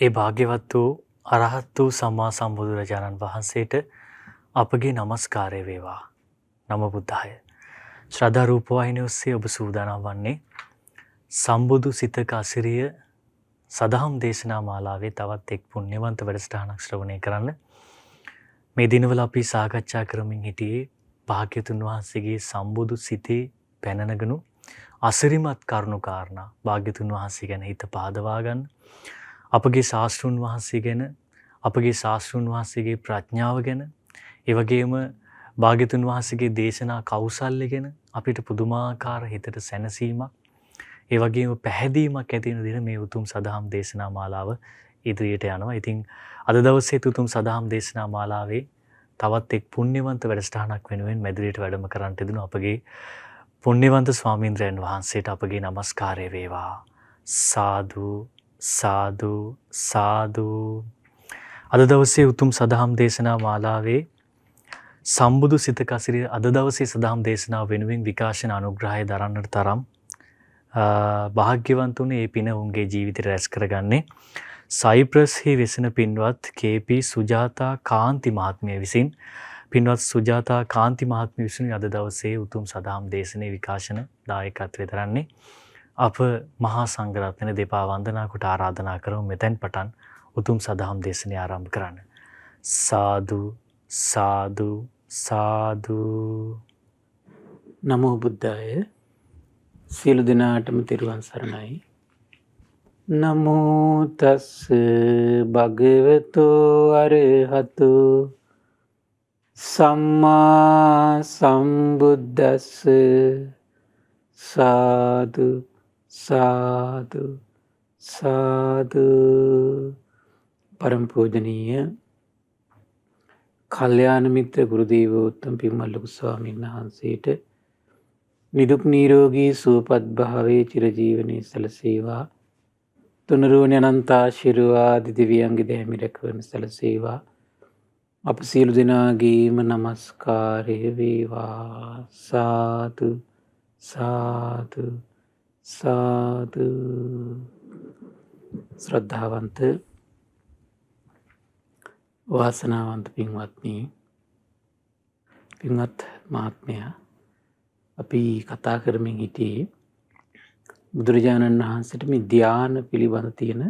ඒ භාග්‍යවත් වූ අරහත් වූ සම්මා සම්බුදුරජාණන් වහන්සේට අපගේ নমස්කාරය වේවා. නමෝ බුද්ධාය. ශ්‍රද්ධා රූප වාහිනිය ඔස්සේ ඔබ සූදානම් වන්නේ සම්බුදු සිතක අසිරිය සදහම් දේශනා මාලාවේ තවත් එක් පුණ්‍යවන්ත වැඩසටහනක් ශ්‍රවණය කරන්න. මේ දිනවල අපි සාකච්ඡා කරමින් හිටියේ භාග්‍යතුන් වහන්සේගේ සම්බුදු සිතේ පැනනගනු අසිරිමත් කරුණු කාරණා භාග්‍යතුන් වහන්සේ ගැන හිත පහදවා ගන්න. අපගේ ශාස්ත්‍රුන් වහන්සේ ගැන, අපගේ ශාස්ත්‍රුන් වහන්සේගේ ප්‍රඥාව ගැන, ඒ වගේම භාග්‍යතුන් වහන්සේගේ දේශනා කෞශල්‍ය ගැන අපිට පුදුමාකාර හිතට සැනසීමක්, ඒ වගේම පැහැදීමක් ඇති වෙන දින මේ උතුම් සදහම් දේශනා මාලාව ඉදිරියට යනවා. ඉතින් අද දවසේ උතුම් සදහම් දේශනා මාලාවේ තවත් එක් පුණ්‍යවන්ත වැඩසටහනක් වෙනුවෙන් මැදිරියට වැඩම කරන්නට දෙනු අපගේ පුණ්‍යවන්ත ස්වාමීන්ද්‍රයන් වහන්සේට අපගේ নমස්කාරය වේවා. සාදු සාදු සාදු. අද දවසේ උතුම් සදහම් දේශනා මාලාවේ සම්බුදු සිතක අසිරිය අද දවසේ සදහම් දේශනාව වෙනුවෙන් විකාශන අනුග්‍රහය දරන්නට තරම් භාග්‍යවන්තුනේ මේ පින උන්ගේ ජීවිතේ රැස් කරගන්නේ සයිප්‍රස්හි වෙසෙන පින්වත් කේ.පී. සුජාතා කාන්ති මහත්මිය විසින්. පින්වත් සුජාතා කාන්ති මහත්මිය විසින් අද දවසේ උතුම් සදහම් දේශනේ විකාශන දායකත්වය දරන්නේ. අප මහා සංඝරත්නය දෙපා වන්දනා කොට ආරාධනා කරමු මෙතෙන් පටන් උතුම් සදහම් දේශනය ආරම්භ කරන්න. සාදු සාදු සාදු. නමෝ බුද්ධාය. සියලු දෙනාටම තෙරුවන් සරණයි. නමෝ තස් භගවතෝ අරහතෝ සම්මා සම්බුද්දස්ස. සාදු සාදු සාදු. පරම පූජනීය කල්යාණ මිත්‍ර ගුරු දේවෝත්තම පින්වත් ලොකු ස්වාමීන් වහන්සේට නිදුක් නිරෝගී සුවපත් භාවයේ චිරජීවනයේ සැලසේවා. තුනුරුවන අනන්ත ආශිර්වාද දිව්‍යංග දෙහිමි රැකවරණ සැලසේවා. අප සියලු දෙනාගේම নমස්කාරය වේවා. සාදු සාදු සාදු. ශ්‍රද්ධාවන්ත වාසනාවන්ත පින්වත්නි, පින්වත් මහත්මයා, අපි කතා කරමින් හිටියේ බුදුරජාණන් වහන්සේට මේ ධ්‍යාන පිළිබඳ තියෙන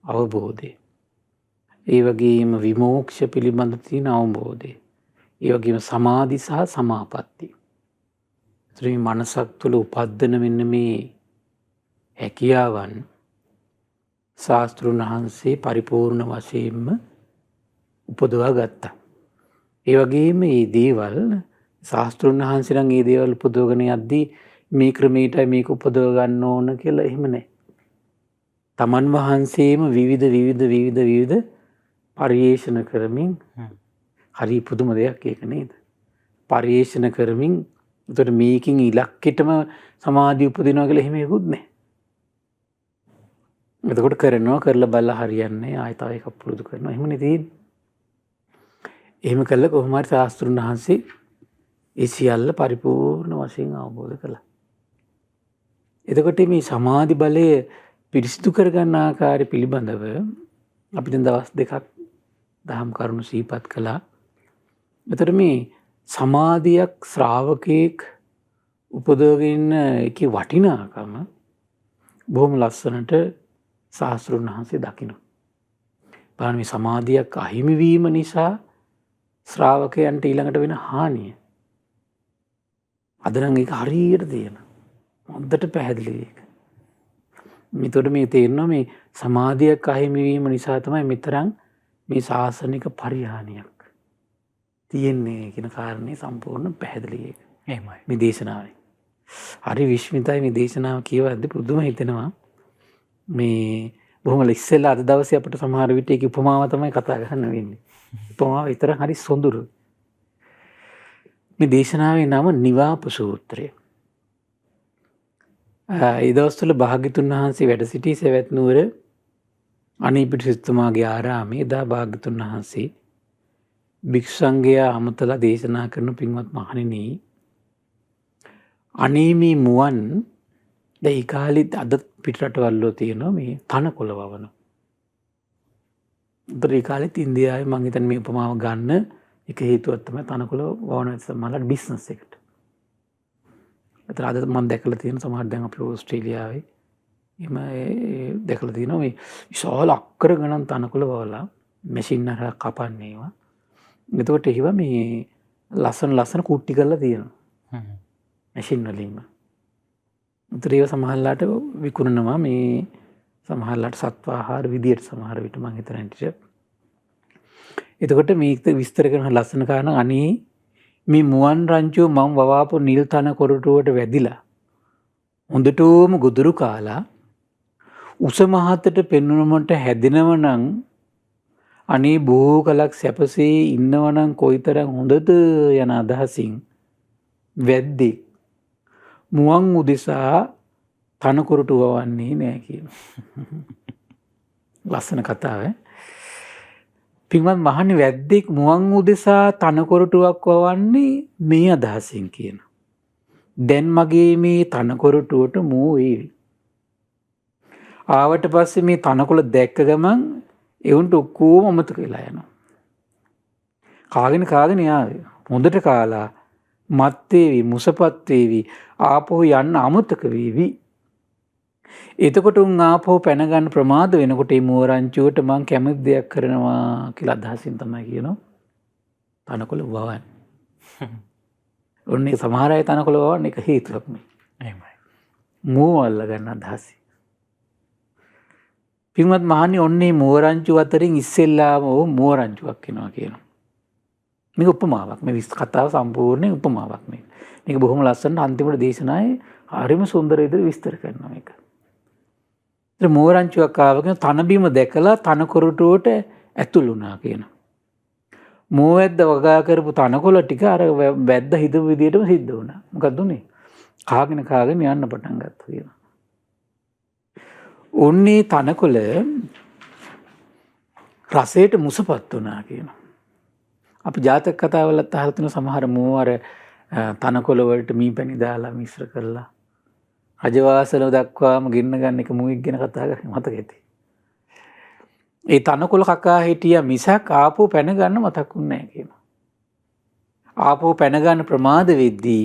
අවබෝධය, ඒ වගේම විමෝක්ෂ පිළිබඳ තියෙන අවබෝධය, ඒ වගේම සමාධි සහ සමාපatti. මේ මනසක් තුළ උපද්දන මෙන්න මේ හැකියාවන් ශාස්ත්‍රුන් වහන්සේ පරිපූර්ණ වශයෙන්ම උපදවා ගත්තා. ඒ වගේම මේ දේවල් ශාස්ත්‍රුන් වහන්සේ නම් මේ දේවල් උපදවගෙන යද්දී මේ ක්‍රමයටයි මේක උපදව ගන්න ඕන කියලා එහෙම නැහැ. තමන් වහන්සේම විවිධ පරිේෂණ කරමින්, හරි පුදුම දෙයක් ඒක නේද? පරිේෂණ කරමින් එතකොට මේකින් ඉලක්කෙටම සමාධිය උපදිනවා කියලා එහෙම එකකුත් නැහැ. එතකොට කරනවා, කරලා බලලා හරියන්නේ ආයෙ තව එකක් පුරුදු කරනවා. එහෙමනේ තියෙන්නේ. එහෙම කළා කොහොම හරි ශාස්ත්‍රුන් වහන්සේ ඒ සියල්ල පරිපූර්ණ වශයෙන් අවබෝධ කළා. එතකොට මේ සමාධි බලය පිරිසිදු කරගන්න ආකාරය පිළිබඳව අපි දැන් දවස් දෙකක් දහම් කරුණු සිහිපත් කළා. එතකොට මේ සමාධියක් ශ්‍රාවකෙක් උපදවගෙන ඒකේ වටිනාකම බොහොම ලස්සනට ශාස්ත්‍රුන් වහන්සේ දකිනවා. බලන්න මේ සමාධියක් අහිමි වීම නිසා ශ්‍රාවකයන්ට ඊළඟට වෙන හානිය. අද නම් ඒක හරියට තියෙනවා. හොඳට පැහැදිලි ඒක. මෙතකොට මේ තේරෙනවා මේ සමාධියක් අහිමි වීම නිසා තමයි මෙතරම් මේ ශාසනික පරිහානියක් තියෙන්නේ කියන කාරණේ සම්පූර්ණ පැහැදිලි ඒක. එහෙමයි. මේ දේශනාවේ. හරි විශ්මිතයි මේ දේශනාව කියවද්දී පුදුම හිතෙනවා. මේ බොහොම ඉස්සෙල්ලා අද දවසේ අපිට සමහර විට ඒක උපමාව තමයි කතා කරන්න වෙන්නේ. උපමාව විතර හරි සොඳුරුයි. මේ දේශනාවේ නම නිවාප සූත්‍රය. ඒ දවස්වල භාග්‍යතුන් වහන්සේ වැඩ සිටි සවැත් නුවර අනීපිඬු සිටුමාගේ ආරාමයේ එදා භාග්‍යතුන් වහන්සේ භික්ෂු සංඝයා අමතලා දේශනා කරන පින්වත් මහණෙනි, අනීමි මුවන් දැන් ඒ කාලෙත් අද පිටරටවල තියෙනවා මේ තනකොළ වවන. අනතුරු කාලෙත් ඉන්දියාවේ මම හිතන්නේ මේ උපමාව ගන්න එක හේතුවක් තමයි තනකොළ වවන සමහරවිට බිස්නස් එකට. ඒතර අද මම දැකලා තියෙන සමහර දැන් අපි ඕස්ට්‍රේලියාවේ එහෙම දැකලා තියෙනවා මේ විශාල අක්කර ගණන් තනකොළ වවලා මැෂින් එකක් කපන්නේ ඒවා. එතකොට ඒවා මේ ලස්සන කුට්ටි කරලා තියෙනවා. මැෂින් වලින්ම. ඒතර ඒවා සමහරලාට විකුණනවා මේ සමහරලාට සත්ව ආහාර විදියට සමහර විට මම හිතන්නේ. එතකොට මේක විස්තර කරන ලස්සන කාරණා අනේ මේ මුවන් රංචුව මම වවාපු නිල් තන කොරටුවට වැදිලා හොඳටම ගොදුරු කාලා උස මහතට පෙන්වනමට හැදෙනව නම් අනේ බොහෝ කලක් සැපසේ ඉන්නව නම් කොයිතරම් හොඳද යන අදහසින් වැද්දෙක් මුවන් උදෙසා තන කොරටුව වවන්නේ නෑ කියන ලස්සන කතාව. පින්වත් මහන්නේ වැද්දෙක් මුවන් උදෙසා තන කොරටුවක් වවන්නේ මේ අදහසින් කියන. දැන් මගේ මේ තන කොරටුවට මෝ වේවි. ආවට පස්සේ මේ තනකොළ දැක්ක ගමන් එවුන්ට ඔක්කොම අමතක වෙලා යනවා. කාගෙන යාවේ. හොඳට කාලා මත් වේවි, මුසපත් වේවි, ආපහු යන්න අමතක වේවි. එතකොට උන් ආපහු පැන ගන්න ප්‍රමාද වෙනකොට මේ මුවරංචුවට මං කැමති දෙයක් කරනවා කියලා අදහසින් තමයි කියනවා තනකොළ වවන්නේ. ඔන්නේ සමහර අය තනකොළ වවන්නේ එක හේතුවක් මේ. එහෙමයි. මූව අල්ල ගන්න අදහසින්. පින්වත් මහන්නේ ඔන්නේ මුවරංචු අතරින් ඉස්සෙල්ලාම මුවරංචුවක් වෙනවා කියනවා. මේක උපමාවක්. මේ කතාව සම්පූර්ණ උපමාවක් මේ. මේක බොහොම ලස්සනට අන්තිමට දේශනාවේ හරිම සුන්දර විදිහට විස්තර කරනවා මේක. ඒත් මුවරංචුවක් ආවගෙන තන බිම දැකලා තන කොරටුවට ඇතුළු වුණා කියනවා. මුවැද්ද වගා කරපු තනකොළ ටික අර වැද්ද හිතපු විදිහටම සිද්ධ වුණා. මොකක්ද උනේ? කාගෙන යන්න පටන් ගත්තා කියනවා. ඔන්නේ තනකොළ රසයට මුසපත් වුණා කියනවා. අපි ජාතක කතාවලත් අහලා තියෙන සමහර මුවර තනකොළ වලට මීපැණි දාලා මිශ්‍ර කරලා රජවාසල දක්වාම ගෙන්න ගන්න එක මුවෙක් ගැන කතා කරේ මතක ඇති. ඒ තනකොළ කකා හිටියා මිසක් ආපහු පැන ගන්න මතක්ුන්නේ නැහැ කියනවා. ආපහු පැන ගන්න ප්‍රමාද වෙද්දී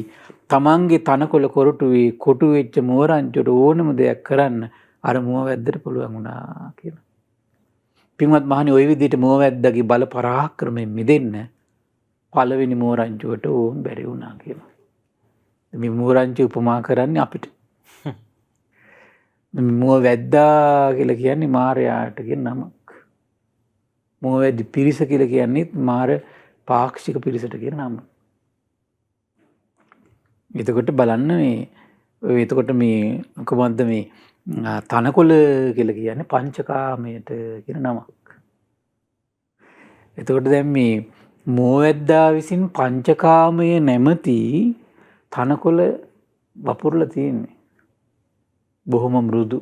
තමන්ගේ තනකොළ කොරටුවේ කොටු වෙච්ච මුවරංචුට ඕනම දෙයක් කරන්න අර මුවවැද්දට පුළුවන් වුණා කියනවා. පින්වත් මහණනි ওই විදිහට මුවවැද්දගේ බල පරාක්‍රමයෙන් මිදෙන්න පළවෙනි මුවරංචුවට ඕම් බැරි වුණා කියනවා. මේ මුවරංචු උපමා කරන්නේ අපිට. මුවවැද්දා කියලා කියන්නේ මාරයාට කියන නමක්. මුවවැද්දි පිරිස කියලා කියන්නේ මාර පාක්ෂික පිරිසට කියන නම. එතකොට බලන්න මේ කොහොමද මේ තනකොළ කියලා කියන්නේ පංචකාමයට කියන නමක්. එතකොට දැන් මේ මුවවැද්දා විසින් පංචකාමයේ නැමැති තනකොළ වපුරලා තියෙන්නේ. බොහොම මෘදු.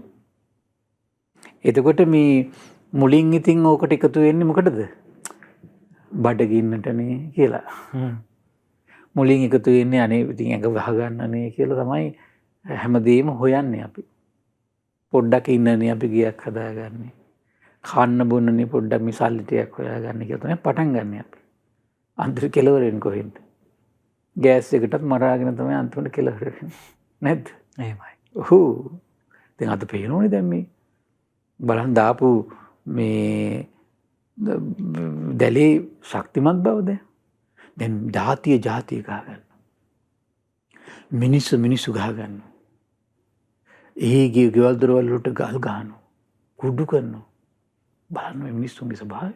එතකොට මේ මුලින් ඉතින් ඕකට එකතු වෙන්නේ මොකටද? බඩගින්නටනේ කියලා. මුලින් එකතු වෙන්නේ අනේ ඉතින් ඇඟ වහ ගන්නනේ කියලා තමයි හැමදේම හොයන්නේ අපි. පොඩ්ඩක් ඉන්නනේ අපි ගියක් හදාගන්නේ. කන්න බොන්නනේ පොඩ්ඩක් මේ සල්ලි ටිකක් හොයාගන්න කියලා තමයි පටන් ගන්න අපි. අන්තිම කෙලවරෙන් කොහෙන්ද? ගෑස් එකටත් මරාගෙන තමයි අන්තිමට කෙලවර වෙන්නේ. නැද්ද? එහෙමයි. ඔහු. දැන් අද පේනෝනේ දැන් මේ බලන් දාපු මේ දැලේ ශක්තිමත් බවද? දැන් ජාතිය ගහ ගන්න. මිනිස්සු ගහ ගන්න. ඒගේ ගෙවල් දොරවල් වලට ගල් ගහනවා. කුඩු කරනවා. බලන්න මේ මිනිස්සුන්ගේ ස්වභාවය.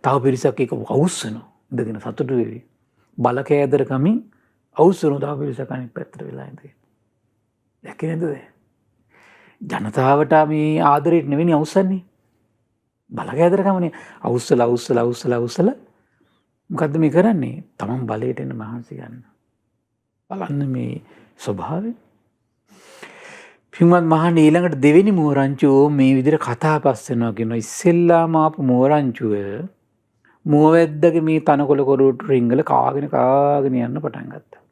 තව පිරිසක් එක අවුස්සනවා. ඉඳගෙන සතුටු වෙවි. බල කෑදර කමින් අවුස්සනවා තව පිරිසක් අනිත් පැත්තට වෙලා ඉඳගෙන. දැක්කේ නේද? ජනතාවට මේ ආදරෙට නෙවෙයි අවුස්සන්නේ. බල කෑදර කමනේ අවුස්සලා මොකද්ද මේ කරන්නේ? තමන් බලයට එන්න මහන්සි ගන්න. බලන්න මේ ස්වභාවය. පින්වත් මහණනි ඊළඟට දෙවෙනි මුවරංචුව මේ විදිහට කතා පස් වෙනවා කියනවා. ඉස්සෙල්ලාම ආපු මුවරංචුව මුවවැද්දගේ මේ තනකොළ කොරටු රිංගල කාගෙන යන්න පටන් ගත්තා.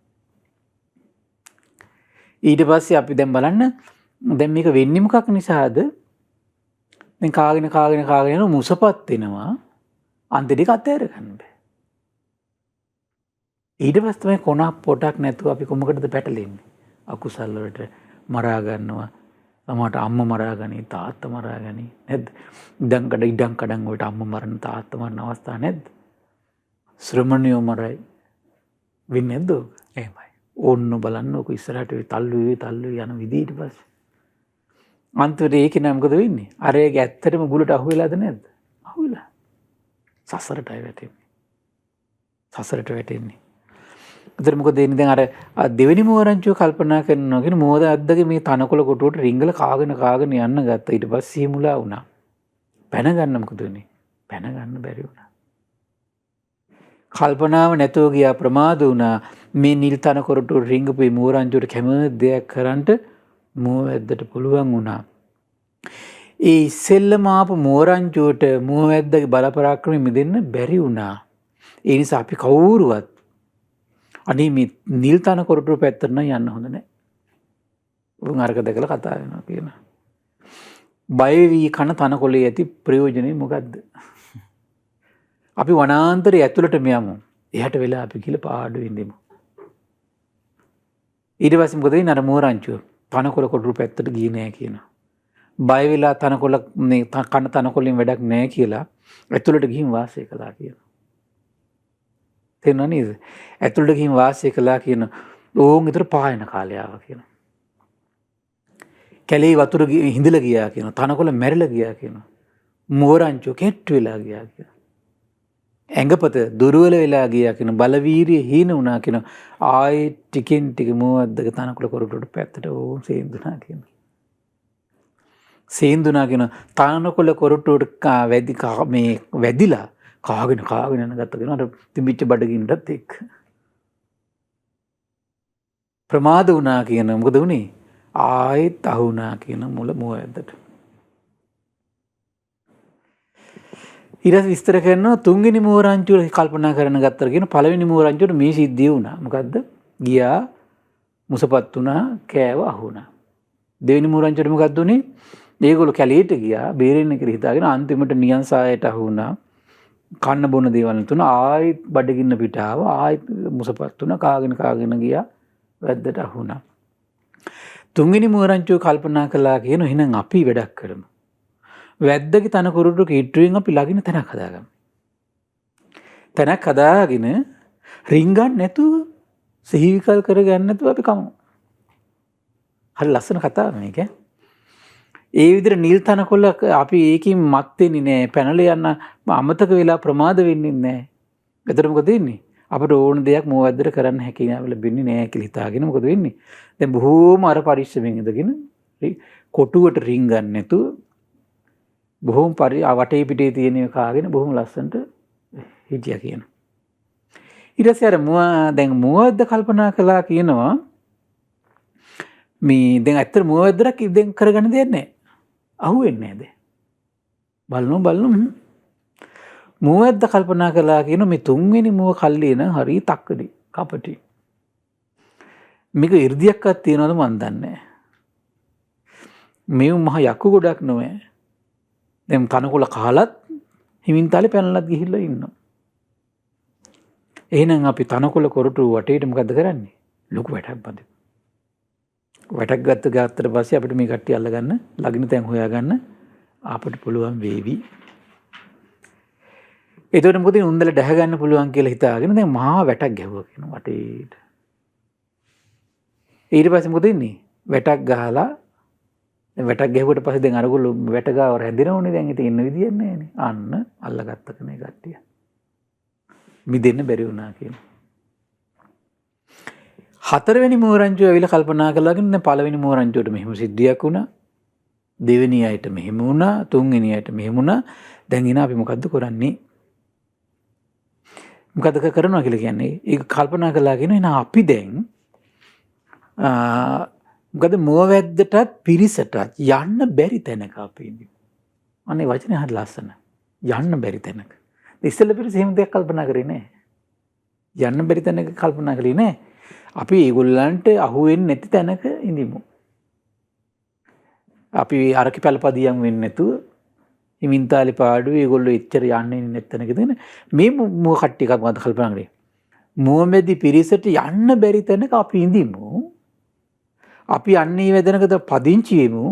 ඊට පස්සේ අපි දැන් බලන්න දැන් මේක වෙන්නේ මොකක් නිසාද? දැන් කාගෙන යන මුසපත් වෙනවා. අන්තිමට අතෑර ගන්න බෑ. ඊට පස්සේ තමයි කොනක් පොටක් නැතුව අපි කොමකටද පැටලෙන්නේ. අකුසල් වලට මරා ගන්නවා. සමහරට අම්මා මරා ගනි, තාත්තා මරා ගනි නැද්ද? ඉඩම් කඩම් වලට අම්මා මරන තාත්තා මරන අවස්ථා නැද්ද? ශ්‍රමණියෝ මරයි. වෙන්නේ නැද්ද? එහෙමයි. ඕන්න බලන්න ඔක ඉස්සරහට තල්ලු යන විදිහ ඊට පස්සේ. අන්තිමට ඒකේ නම මොකද වෙන්නේ? අර ඒක ඇත්තටම ගුලට අහු වෙලාද නැද්ද? අහු වෙලා. සසරටයි වැටෙන්නේ. සසරට වැටෙන්නේ. ඒතර මොකද එන්නේ දැන් අර දෙවෙනි මෝරංචුව කල්පනා කරනවා කියන මෝද අද්දගේ මේ තනකොළ කොටුවට රිංගල කාගෙන යන්න ගත්තා. ඊට පස්සේ මුලා වුණා. පැන ගන්න මොකද වෙන්නේ? පැන ගන්න බැරි වුණා. කල්පනාව නැතෝ ගියා ප්‍රමාද වුණා. මේ නිල් තනකොළට රිංගපු මේ මෝරංචුවට කැමති දෙයක් කරන්නට මෝවැද්දට පුළුවන් වුණා. ඒ ඉස්සෙල්ලම ආපු මෝරංචුවට මෝවැද්දගේ බලපරාක්‍රමෙ මිදෙන්න බැරි වුණා. ඒ නිසා අපි කවුරුවත් අනේ මේ නිල් තනකොළට පැත්තට නම් යන්න හොඳ නැහැ. උන් අරක දැකලා කතා වෙනවා කියන. බය වී කන තනකොළේ ඇති ප්‍රයෝජනේ මොකද්ද? අපි වනාන්තරය ඇතුළටම යමු. එහාට වෙලා අපි කියලා පාඩු විඳිමු. ඊට පස්සේ මොකද වෙන්නේ? අර මෝරංචුව තනකොළ කොටු පැත්තට ගියේ නැහැ කියනවා. බය වෙලා තනකොළ මේ කන තනකොළෙන් වැඩක් නැහැ කියලා ඇතුළට ගිහින් වාසය කළා කියනවා. තේරුණා නේද? ඇතුළට ගිහින් වාසය කළා කියන ඕන් විතර පායන කාලය ආවා කියනවා. කැලේ වතුර හිඳලා ගියා කියනවා. තනකොළ මැරිලා ගියා කියනවා. මෝරංචුව කෙට්ටු වෙලා ගියා කියනවා. ඇඟපත දුර්වල වෙලා ගියා කියන බලවීරිය හීන වුණා කියන ආයේ ටිකෙන් ටික මොවද්දක තනකොළ කොරටුවට පැත්තට ඕම් සේන්දුනා කියන. සේන්දුනා කියන තනකොළ කොරටුවට මේ වැදිලා කාගෙන යන ගත්ත කියන අර තිබිච්ච බඩගින්නටත් එක්ක. ප්‍රමාද වුණා කියන මොකද උනේ? ආයෙත් අහුණා කියන මුල මොවද්දට. ඊට විස්තර කරනවා තුන්වෙනි මෝරංචුව කල්පනා කරන ගත්තර කියන පළවෙනි මෝරංචුවට මේ සිද්ධිය වුණා. මොකද්ද? ගියා මුසපත් වුණා, කෑව අහුණා. දෙවෙනි මෝරංචුවට මොකද්ද උනේ? මේගොල්ලෝ කැලේට ගියා, බේරෙන්න කියලා හිතාගෙන අන්තිමට නියන්සායට අහුණා. කන්න බොන දේවල් තුන ආයෙත් බඩගින්න පිට ආවා. ආයෙත් මුසපත් වුණා, කාගෙන ගියා, වැද්දට අහුණා. තුන්වෙනි මෝරංචුව කල්පනා කළා කියන එහෙනම් අපි වැඩක් කරමු. වැද්දගේ තනකොරටු කීට්ටුවෙන් අපි ළඟින් තැනක් හදාගමු. තැනක් හදාගෙන රින්ගන් නැතුව සිහිවිකල් කරගන්න නැතුව අපි කමු. හරි ලස්සන කතාවක් මේක. ඒ විදිහට නිල් තනකොළ අපි ඒකින් මත් වෙන්නේ නැහැ. පැනලා යන්න අමතක වෙලා ප්‍රමාද වෙන්නේ නැහැ. එතකොට මොකද වෙන්නේ? අපිට ඕන දෙයක් මොවැද්දට කරන්න හැකියාව ලැබෙන්නේ නැහැ කියලා හිතාගෙන මොකද වෙන්නේ? දැන් බොහෝම අර පරිස්සමෙන් ඉඳගෙන කොටුවට රින්ගන් නැතුව බොහොම වටේ පිටේ තියෙන කාගෙන බොහොම ලස්සනට හිටියා කියනවා. ඊට පස්සේ අර දැන් මොවද්ද කල්පනා කළා කියනවා මේ දැන් ඇත්තට මොවද්දක් දැන් කරගන්න දෙයක් නැහැ. අහුවෙන්නේ නැහැ දැන්. බලනවා මොවද්ද කල්පනා කළා කියන මේ තුන්වෙනි මොව කල්ලින හරි තක්කඩි කපටි. මේක 이르දියක්වත් තියනවද මන් දන්නේ නැහැ. මේ මහ යකු ගොඩක් නෙවෙයි. දැන් තනකොළ කහලත් හිමින් තාලේ පැනලත් ගිහිල්ලා ඉන්නවා. එහෙනම් අපි තනකොළ කොරටු වටේට මොකද්ද කරන්නේ? ලොකු වැටක් බඳිමු. වැටක් ගත්තට පස්සේ අපිට මේ කට්ටිය අල්ලගන්න, ලගින තැන් හොයාගන්න අපිට පුළුවන් වේවි. ඒතකොට මොකද උන්දල දැහ ගන්න පුළුවන් කියලා හිතාගෙන දැන් මහා වැටක් ගැහුවා කියන වටේට. ඊට පස්සේ මොකද ඉන්නේ? වැටක් ගහලා වැටක් ගැහුවට පස්සේ දැන් අරගොල්ලෝ වැට ගාව රැඳිනවනේ දැන් ඉතින් ඉන්න විදියක් නැහැනේ. අන්න අල්ලගත්ත කෙනේ කට්ටිය. මිදෙන්න බැරි වුණා කියන. හතරවෙනි මෝරංචුව ඇවිල්ලා කල්පනා කළාගෙන දැන් පළවෙනි මෝරංචුවට මෙහෙම සිද්ධියක් වුණා. දෙවෙනි අයට මෙහෙම වුණා. තුන්වෙනි අයට මෙහෙම වුණා. දැන් එන අපි මොකද්ද කරන්නේ? මොකද කරනවා කියලා කියන්නේ? ඒක කල්පනා කළාගෙන එන අපි දැන් මොකද මොවැද්දටත් පිරිසටත් යන්න බැරි තැනක අපි ඉන්නේ. අනේ වචනේ හරි ලස්සන. යන්න බැරි තැනක. ඉස්සෙල්ල පිරිස එහෙම දෙයක් කල්පනා කරේ නැහැ. යන්න බැරි තැනක කල්පනා කළේ නැහැ. අපි ඒගොල්ලන්ට අහු වෙන්නේ නැති තැනක ඉඳිමු. අපි අරකි පැලපදියම් වෙන්නේ නැතුව හිමින්තාලේ පාඩුවේ ඒගොල්ලෝ එච්චර යන්නේ නැත්තනකදන මේ මුව කට්ටිය එකක් මත කල්පනා කරේ. මුවමැදි පිරිසට යන්න බැරි තැනක අපි ඉඳිමු. අපි යන්නේ වැදෙනකද පදිංචි වෙමු.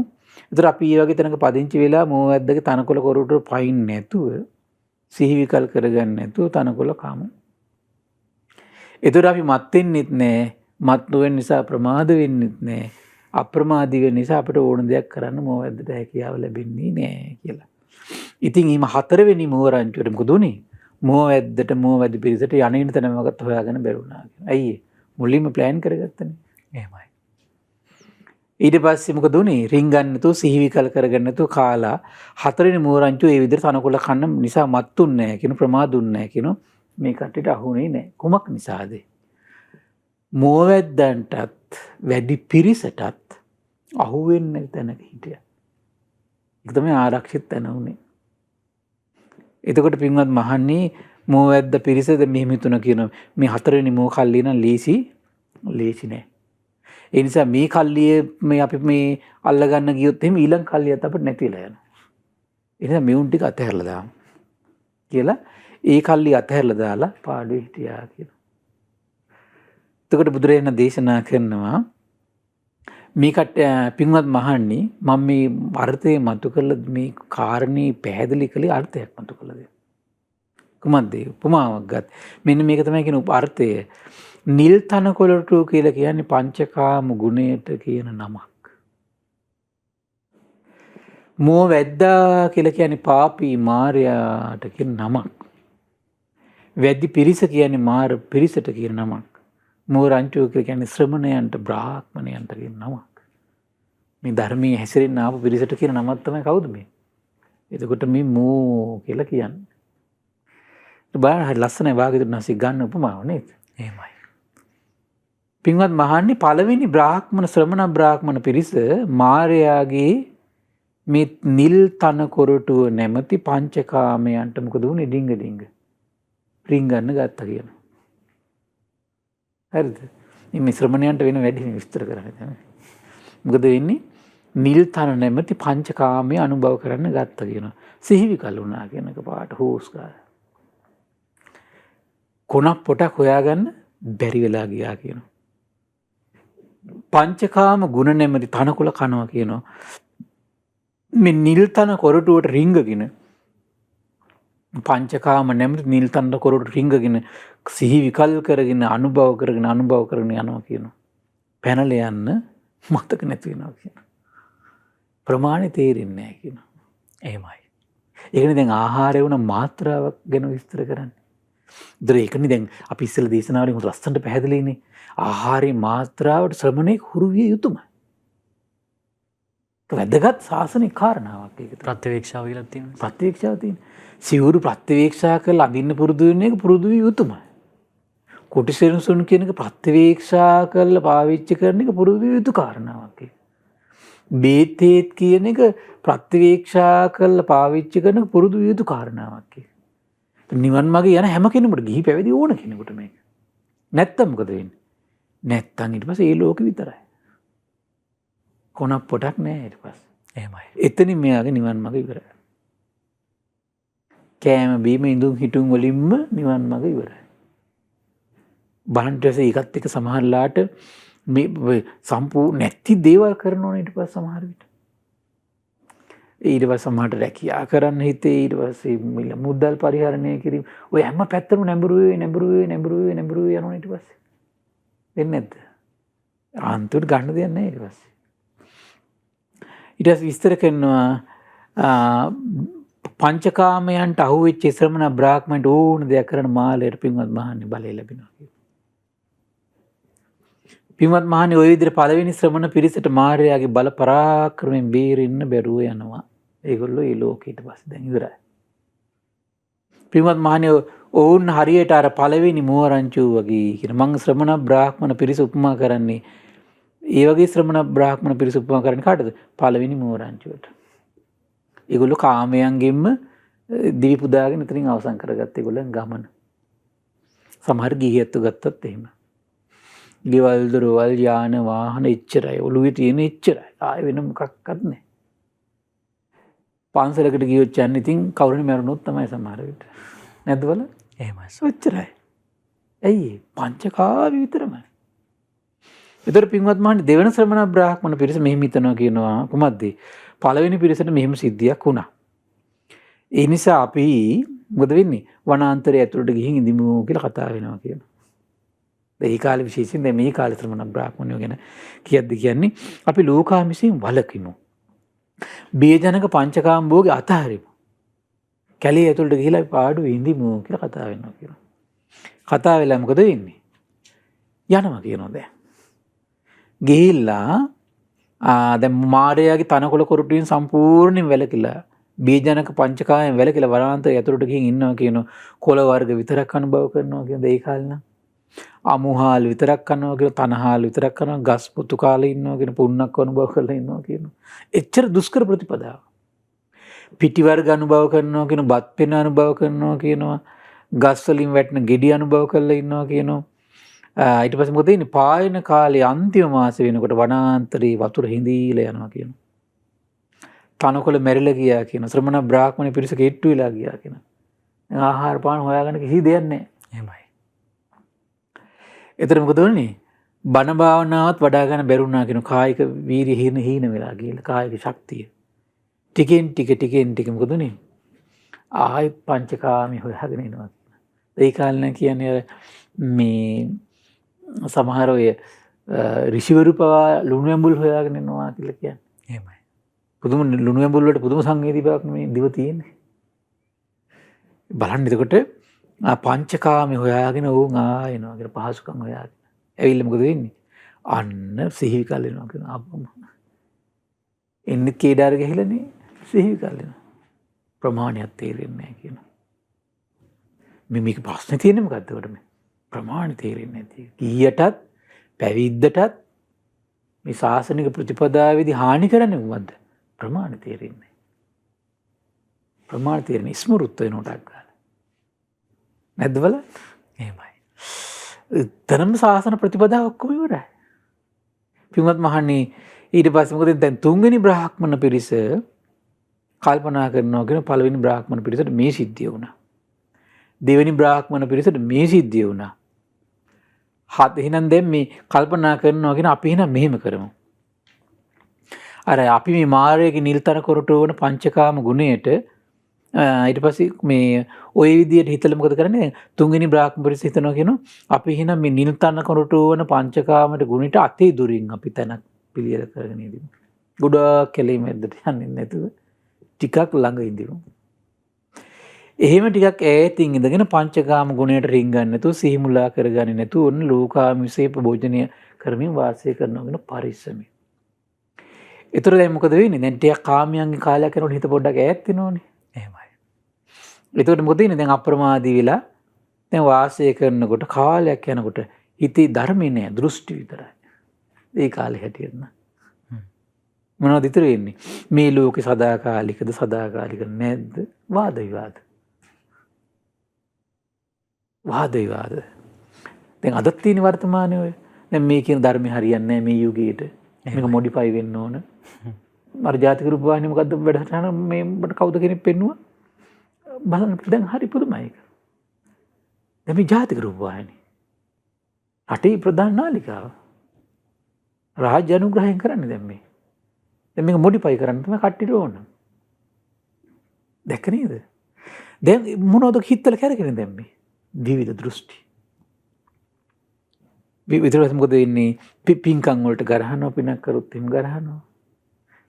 ඒතර අපි මේ වගේ තැනක පදිංචි වෙලා මුව වැද්දගේ තනකොළ කොරටු පයින් නැතුව සිහි විකල් කරගන්න නැතුව තනකොළ කමු. ඒතර අපි මත් වෙන්නෙත් නැහැ. මත් නොවෙන නිසා ප්‍රමාද වෙන්නෙත් නැහැ. අප්‍රමාදී වෙන නිසා අපිට ඕන දෙයක් කරන්න මුව වැද්දට හැකියාව ලැබෙන්නේ නැහැ කියලා. ඉතින් ඊම හතරවෙනි මුව රංචුවට මොකද උනේ? මුව වැද්දට මුව වැද්ද පිරිසට යන්නේ තැනමකට හොයාගෙන බැරුණා. ඇයි? මුලින්ම ප්ලෑන් කරගත්තනේ. එහෙමයි. ඊට පස්සේ මොකද උනේ? රින් ගන්න නැතුව සිහි විකල් කරගන්න නැතුව කාලා හතරවෙනි මුව රංචුව ඒ විදිහට තනකොළ කන්න නිසා මත්තුන්නේ නැහැ කියන ප්‍රමාදුන්නේ නැහැ කියන මේ කට්ටියට අහුනේ නැහැ. කුමක් නිසාද? මුව වැද්දන්ටත් වැඩි පිරිසටත් අහුවෙන්නේ තැනක හිටියා. ඒක තමයි ආරක්ෂිත තැන උනේ. එතකොට පින්වත් මහන්නේ මුව වැද්ද පිරිසද මෙහෙම හිතුණා කියනවා මේ හතරවෙනි මුව කල්ලිය නම් ලේසි නෑ. ඒ නිසා මේ කල්ලිය මේ අපි මේ අල්ල ගන්න ගියොත් එහෙම ඊළඟ කල්ලියත් අපිට නැතිලා යනවා. ඒ නිසා මෙවුන් ටික අතහැරලා දාමු කියලා ඒ කල්ලිය අතහැරලා දාලා පාඩුවේ හිටියා කියලා. එතකොට බුදුරජාණන් දේශනා කරනවා මේකට පින්වත් මහන්නේ මම මේ අර්ථය මතු කරලා මේ කාරණේ පැහැදිලි කළේ අර්ථයක් මතු කළා දෙන්න. කුමක්ද උපමාවක් ගත්. මෙන්න මේක තමයි කියන අර්ථය. නිල් තනකොළට කියලා කියන්නේ පංචකාම ගුණයට කියන නමක්. මුව වැද්දා කියලා කියන්නේ පාපී මාරයාට කියන නමක්. වැද්දි පිරිස කියන්නේ මාර පිරිසට කියන නමක්. මුව රංචුව කියලා කියන්නේ ශ්‍රමණයන්ට බ්‍රාහ්මණයන්ට කියන නමක්. මේ ධර්මයේ හැසිරෙන්න ආපු පිරිසට කියන නමක් තමයි කවුද මේ? එතකොට මේ මෝ කියලා කියන්නේ. බලන්න හරි ලස්සනයි වාග්යතුන්සි ගන්න උපමාව නේද? එහෙමයි. පින්වත් මහන්නේ පළවෙනි බ්‍රාහ්මණ ශ්‍රමණ බ්‍රාහ්මණ පිරිස මාර්යාගේ මේ නිල් තන කොරටුව නැමැති පංචකාමයන්ට මොකද උනේ? ඩිංග රින් ගන්න ගත්තා කියන. හරිද? මේ ශ්‍රමණයන්ට වෙන වැඩි විස්තර කරන්න තමයි. මොකද වෙන්නේ? නිල් තන නැමැති පංචකාමයේ අනුභව කරන්න ගත්තා කියනවා. සිහි විකල් වුණා කියන එක පාට හෝස් ගාලා. කොනක් පොටක් හොයාගන්න බැරි වෙලා ගියා කියනවා. පංචකාම ගුණ නැමැති තනකොළ කනවා කියනවා. මේ නිල් තන කොරටුවට රිංගගෙන පංචකාම නැමැති නිල් තන කොරටුවට රිංගගෙන සිහි විකල් කරගෙන අනුභව කරගෙන යනවා කියනවා. පැනලා යන්න මතක නැති වෙනවා කියනවා. ප්‍රමාණය තේරෙන්නේ නැහැ කියනවා. එහෙමයි. ඒකනේ දැන් ආහාරය වුණ මාත්‍රාවක් ගැන විස්තර කරන්නේ. ඒකනේ දැන් අපි ඉස්සෙල්ලා දේශනාවලින් උන් ලස්සනට පැහැදිලිනේ. ආහාරයේ මාත්‍රාවට ශ්‍රමණේ හුරු විය යුතුමයි. ඒක වැදගත් ශාසනික කාරණාවක් ඒක. ප්‍රත්‍යවේක්ෂාව කියලා තියෙනවා. ප්‍රත්‍යවේක්ෂාව තියෙන. සිවුරු ප්‍රත්‍යවේක්ෂා කරලා අඳින්න පුරුදු වෙන එක පුරුදු විය යුතුමයි. කුටිසෙරසුන් කියන එක ප්‍රත්‍යවේක්ෂා කරලා පාවිච්චි කරන එක පුරුදු විය යුතු කාරණාවක් ඒක. බේතේත් කියන එක ප්‍රත්‍යවේක්ෂා කරලා පාවිච්චි කරන එක පුරුදු විය යුතු කාරණාවක් ඒක. නිවන් මාගේ යන හැම කෙනෙකුට ගිහි පැවිදි ඕන කෙනෙකුට මේක. නැත්තම් මොකද වෙන්නේ? නැත්තම් ඊට පස්සේ ඒ ලෝකෙ විතරයි. කොනක් පොටක් නැහැ ඊට පස්සේ. එහෙමයි. එතනින් මෙයාගේ නිවන් මාර්ග ඉවරයි. කෑම බීම ඉඳුන් හිටුන් වලින්ම නිවන් මාර්ග ඉවරයි. බලන්ට ඒකත් එක්ක සමහරලාට මේ සම්පූර්ණ නැති දේවල් කරනවනේ ඊට පස්සේ සමහර විට. ඊට පස්සේ සමහරට රැකියා කරන්න හිතේ ඊට පස්සේ මුදල් පරිහරණය කිරීම ඔය හැම පැත්තම නැඹුරු වෙන්නේ යනවා ඊට පස්සේ. වෙන්නේ නැද්ද? අන්තිමට ගන්න දෙයක් නැහැ ඊට පස්සේ. ඊට පස්සේ විස්තර කරනවා පංචකාමයන්ට අහුවෙච්ච ශ්‍රමණ බ්‍රාහ්මණයට ඕන දෙයක් කරන මාළයට පින්වත් මහන්නේ බලය ලැබෙනවා කියලා. පින්වත් මහන්නේ ওই විදිහට පළවෙනි ශ්‍රමණ පිරිසට මාර්යාගේ බල පරාක්‍රමයෙන් බේරෙන්න බැරුව යනවා. ඒගොල්ලෝ ඒ ලෝකෙට පස්සේ දැන් ඉවරයි. පින්වත් මහන්නේ ඔවුන් හරියට අර පළවෙනි මුවරංචුව වගේ කියන මං ශ්‍රමණ බ්‍රාහ්මණ පිරිස උපමා කරන්නේ ඒ වගේ ශ්‍රමණ බ්‍රාහ්මණ පිරිස උපමා කරන්නේ කාටද? පළවෙනි මුවරංචුවට. ඒගොල්ලෝ කාමයන්ගෙන්ම දිවි පුදාගෙන ඉතින් අවසන් කරගත්ත ඒගොල්ලන් ගමන. සමහර ගිහියත්තු ගත්තත් එහෙම. ගෙවල් දොරවල් යාන වාහන එච්චරයි ඔළුවේ තියෙන එච්චරයි. ආයෙ වෙන මොකක්වත් නැහැ. පන්සලකට ගියොත් යන්නේ ඉතින් කවුරුනි මැරුණොත් තමයි සමහර විට. නැද්ද බල? එහෙමයි. ඔච්චරයි. ඇයි පංචකාව්‍ය විතරමයි. ඒතර පින්වත් මහණනි දෙවන ශ්‍රමණ බ්‍රාහ්මණ පිරිස මෙහෙම හිතනවා කියනවා කුමක්ද? පළවෙනි පිරිසට මෙහෙම සිද්ධියක් වුණා. ඒ නිසා අපි මොකද වෙන්නේ? වනාන්තරය ඇතුළට ගිහින් ඉඳිමු කියලා කතා වෙනවා කියනවා. ඒ කාලේ විශේෂයෙන් දැන් මේ කාලේ ශ්‍රමණ බ්‍රාහ්මණයෝ ගැන කියද්දි කියන්නේ අපි ලෝකාමිසයෙන් වළකිමු. බීජජනක පංචකාම භෝගේ අතහරිමු. කැලේ ඇතුළට ගිහිලා අපි පාඩුවේ ඉඳිමු කියලා කතා වෙනවා කියනවා. කතා වෙලා මොකද වෙන්නේ? යනවා කියනවා දැන්. ගිහිල්ලා දැන් මාරයාගේ තනකොළ කොරටුවෙන් සම්පූර්ණයෙන් වැළකීලා බීජජනක පංචකාමයෙන් වැළකීලා වනාන්තරය ඇතුළට ගිහින් ඉන්නවා කියනවා. කොළ වර්ග විතරක් අනුභව කරනවා කියන ඒ කාලේ නම් අමුහාල් විතරක් කනවා කියලා තනහාල් විතරක් කනවා ගස් පුතු කාලේ ඉන්නවා කියන පුන්නක් අනුභව කරලා ඉන්නවා කියනවා. එච්චර දුෂ්කර ප්‍රතිපදාව. පිටි වර්ග අනුභව කරනවා කියන බත් පෙන අනුභව කරනවා කියනවා. ගස් වලින් වැටෙන ගෙඩි අනුභව කරලා ඉන්නවා කියනවා. ඊට පස්සේ මොකද වෙන්නේ? පායන කාලේ අන්තිම මාසෙ වෙනකොට වනාන්තරේ වතුර හිඳීලා යනවා කියනවා. තනකොළ මැරිලා ගියා කියනවා. ශ්‍රමණ බ්‍රාහ්මණ පිරිස කෙට්ටු වෙලා ගියා කියනවා. ආහාර පාන හොයාගන්න කිසි දෙයක් නැහැ. එහෙමයි. එතන මොකද වෙන්නේ? බණ භාවනාවත් වඩා ගන්න බැරුණා කියන කායික වීර්ය හීන වෙලා ගිහලා කායික ශක්තිය. ටිකෙන් ටික මොකද උනේ? ආයි පංචකාමී හොයාගෙන එනවා. ඒ කාලේ කියන්නේ මේ සමහර ඔය ඍෂිවරු පවා ලුණු ඇඹුල් හොයාගෙන එනවා කියලා කියන්නේ. එහෙමයි. පුදුම ලුණු ඇඹුල් වලට පුදුම සංවේදී බවක් මේ දිව තියෙන්නේ. බලන්න එතකොට පංචකාමී හොයාගෙන ඕන් ආයෙනවා කියලා පහසුකම් හොයාගෙන. ඇවිල්ලා මොකද වෙන්නේ? අන්න සිහි කල්ලිනවා කියන අපම. එන්නේ කේඩාර ගහලානේ සිහි කල්ලිනවා. ප්‍රමාණයක් තේරෙන්නේ නැහැ කියනවා. මේක ප්‍රශ්නේ තියෙන්නේ මොකද්ද උඩ මේ? ප්‍රමාණ තේරෙන්නේ නැති. කීයටත් පැවිද්දටත් මේ ශාසනික ප්‍රතිපදාවේදී හානි කරන්නේ මොකද්ද? ප්‍රමාණ තේරෙන්නේ. ප්‍රමාණ තේරෙන්නේ ස්මෘත වෙනටක් ගන්න. නැද්ද බල? එහෙමයි. තරම් ශාසන ප්‍රතිපදාව ඔක්කොම ඉවරයි. පින්වත් මහණනි ඊට පස්සේ මොකද දැන් තුන්වෙනි බ්‍රාහ්මණ පිරිස කල්පනා කරනවා කියන පළවෙනි බ්‍රාහ්මණ පිරිසට මේ සිද්ධිය වුණා. දෙවෙනි බ්‍රාහ්මණ පිරිසට මේ සිද්ධිය වුණා. එහෙනම් දැන් මේ කල්පනා කරනවා කියන අපි එහෙනම් මෙහෙම කරමු. අර අපි මේ මාර්ගයේ නිල්තර කොරටු වන පංචකාම ගුණයට ඊට පස්සේ මේ ওই විදියට හිතලා මොකද කරන්නේ? තුන්වෙනි බ්‍රාහ්මණ පිරිස හිතනවා කියනවා අපි එහෙනම් මේ නිල්තර කොරටු වන පංචකාමයට ගුණයට අතේ දුරින් අපි තැනක් පිළියෙල කරගෙන ඉදිමු. ගොඩාක් කෙලෙ මැද්දට යන්නේ නැතුව ටිකක් ළඟ ඉදිමු. එහෙම ටිකක් ඈතින් ඉඳගෙන පංචකාම ගුණයට රිංගන්නේ නැතුව සිහිමුලා කරගන්නේ නැතුව ඔන්න ලෝකාමිසේ ප්‍රබෝධනය කරමින් වාසය කරනවා කියන පරිස්සමයි. ඒතර දැන් මොකද වෙන්නේ? දැන් ටිකක් කාමයන්ගේ කාලයක් යනකොට හිත පොඩ්ඩක් ඈත් වෙනෝනේ. එහෙමයි. ඒතකොට මොකද වෙන්නේ? දැන් අප්‍රමාදී වෙලා දැන් වාසය කරනකොට කාලයක් යනකොට හිතේ ධර්මේ නෑ දෘෂ්ටි විතරයි. ඒ කාලේ හැටියට න ะ. මොනවද ඉතුරු වෙන්නේ? මේ ලෝකේ සදාකාලිකද සදාකාලික නැද්ද? වාද විවාද. වාද විවාද. දැන් අදත් තියෙන වර්තමානයේ ඔය දැන් මේ කියන ධර්මේ හරියන්නේ නැහැ මේ යුගයේට. මේක මොඩිෆයි වෙන්න ඕන. මර ජාතික රූප වාහිනිය මොකද්ද වැඩසටහන මේ මට කවුද කෙනෙක් පෙන්නුවා? බලන්න දැන් හරි පුදුමයි ඒක. දැන් මේ ජාතික රූප වාහිනිය. රටේ ප්‍රධාන නාලිකාව. රාජ්‍ය අනුග්‍රහයෙන් කරන්නේ දැන් මේ. දැන් මේක මොඩිෆයි කරන්න තමයි කට්ටියට ඕන. දැක්ක නේද? දැන් මොනවද හිතලා කරගෙන දැන් මේ විවිධ දෘෂ්ටි. විවිධ මොකද වෙන්නේ? පින්කම් වලට ගරහනවා පිනක් කරොත් එහෙම ගරහනවා.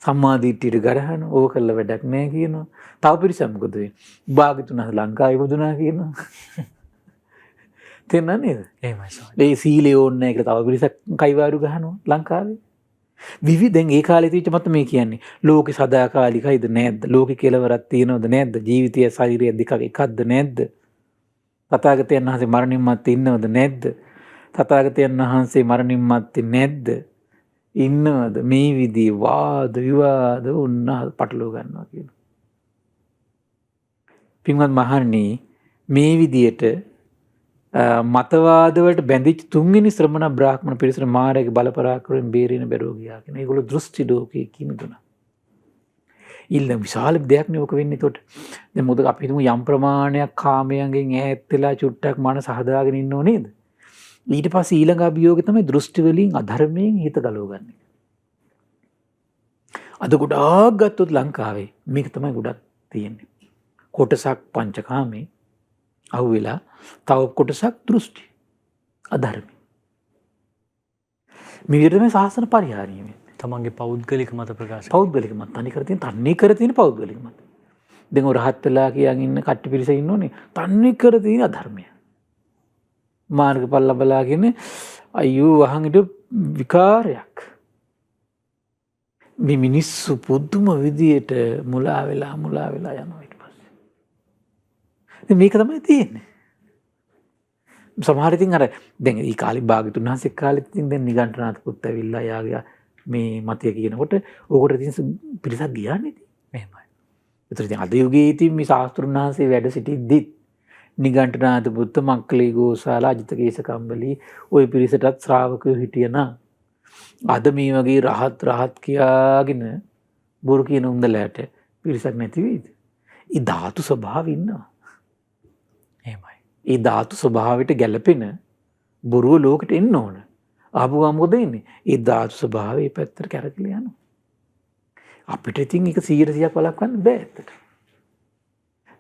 සම්මාදිට්ඨියට ගරහනවා. ඕක කළා වැඩක් නැහැ කියනවා. තව පිරිසක් මොකද වෙන්නේ? භාග්‍යතුන් ලංකාවේ වුණා කියනවා. තේරෙනව නේද? එහෙමයි සාරා. ඒ සීලේ ඕනේ නැහැ කියලා තව පිරිසක් කයිවාරු ගහනවා ලංකාවේ. විවිධෙන් ඒ කාලේ තියච්ච මත මේ කියන්නේ ලෝකේ සදාකාලිකයිද නැද්ද? ලෝකේ කෙලවරක් තියෙනවද නැද්ද? ජීවිතය ශරීරය දෙකක් එකක්ද නැද්ද? තථාගතයන් වහන්සේ මරණින් මත්තේ ඉන්නවද නැද්ද? තථාගතයන් වහන්සේ මරණින් මත්තේ නැද්ද? ඉන්නවද? මේ විදිහේ වාද විවාද උන්නා පටලව ගන්නවා කියන. පින්වත් මහණනි මේ විදියට මතවාද වලට බැඳිච්ච තුන්වෙනි ශ්‍රමණ බ්‍රාහ්මණ පිරිසට මාරයේ බලපරාක්‍රමයෙන් බේරෙන්න බැරුව ගියා කියන. ඒගොල්ලෝ දෘෂ්ටි ලෝකයේ කිමිදුනා. ඊළඟ විශාල දෙයක් නේ ඔක වෙන්නේ එතකොට. දැන් මොකද අපි හිතමු යම් ප්‍රමාණයක් කාමයන්ගෙන් ඈත් වෙලා චුට්ටක් මනස හදාගෙන ඉන්නව නේද? ඊට පස්සේ ඊළඟ අභියෝගය තමයි දෘෂ්ටි වලින් අධර්මයෙන් හිත ගලවගන්න එක. අද ගොඩාක් ගත්තොත් ලංකාවේ මේක තමයි ගොඩක් තියෙන්නේ. කොටසක් පංචකාමේ අහුවෙලා තව කොටසක් දෘෂ්ටි අධර්ම. මේ විදිහට මේ සාසන පරිහානිය වෙන්නේ. තමන්ගේ පෞද්ගලික මත ප්‍රකාශ. පෞද්ගලික මත තන්නේ කර තියෙන පෞද්ගලික මත. දැන් ඔය රහත් වෙලා කියන් ඉන්න කට්ටි පිරිස ඉන්නෝනේ තන්නේ කර තියෙන අධර්මය. මාර්ගඵල ලැබලාගෙන අයියෝ වහන් ඉඳ විකාරයක්. මේ මිනිස්සු පුදුම විදියට මුලා වෙලා යනවා ඊට පස්සේ. ඉතින් මේක තමයි තියෙන්නේ. සමහර ඉතින් අර දැන් මේ කාලේ භාගතුන් වහන්සේ කාලෙත් ඉතින් දැන් නිගණ්ඨනාථ පුත් ඇවිල්ලා යාගේ මේ මතය කියනකොට ඕකට ඉතින් පිරිසක් ගියානේ ඉතින්. එහෙමයි. ඒතර ඉතින් අද යුගයේ ඉතින් මේ ශාස්ත්‍රුන් වහන්සේ වැඩ සිටිද්දිත් නිගණ්ඨනාථ පුත් මක්කලි ගෝසාල අජිත කේස කම්බලි ওই පිරිසටත් ශ්‍රාවකයෝ හිටියනම් අද මේ වගේ රහත් කියාගෙන බොරු කියන උන්දලට පිරිසක් නැති වෙයිද? ඒ ධාතු ස්වභාවය ඉන්නවා. එහෙමයි. ඒ ධාතු ස්වභාවයට ගැළපෙන බොරුව ලෝකෙට එන්න ඕන. ආපු ගමන් මොකද වෙන්නේ? ඒ ධාතු ස්වභාවය පැත්තට කැරකිලා යනවා. අපිට ඉතින් ඒක 100% වළක්වන්න බෑ ඇත්තට.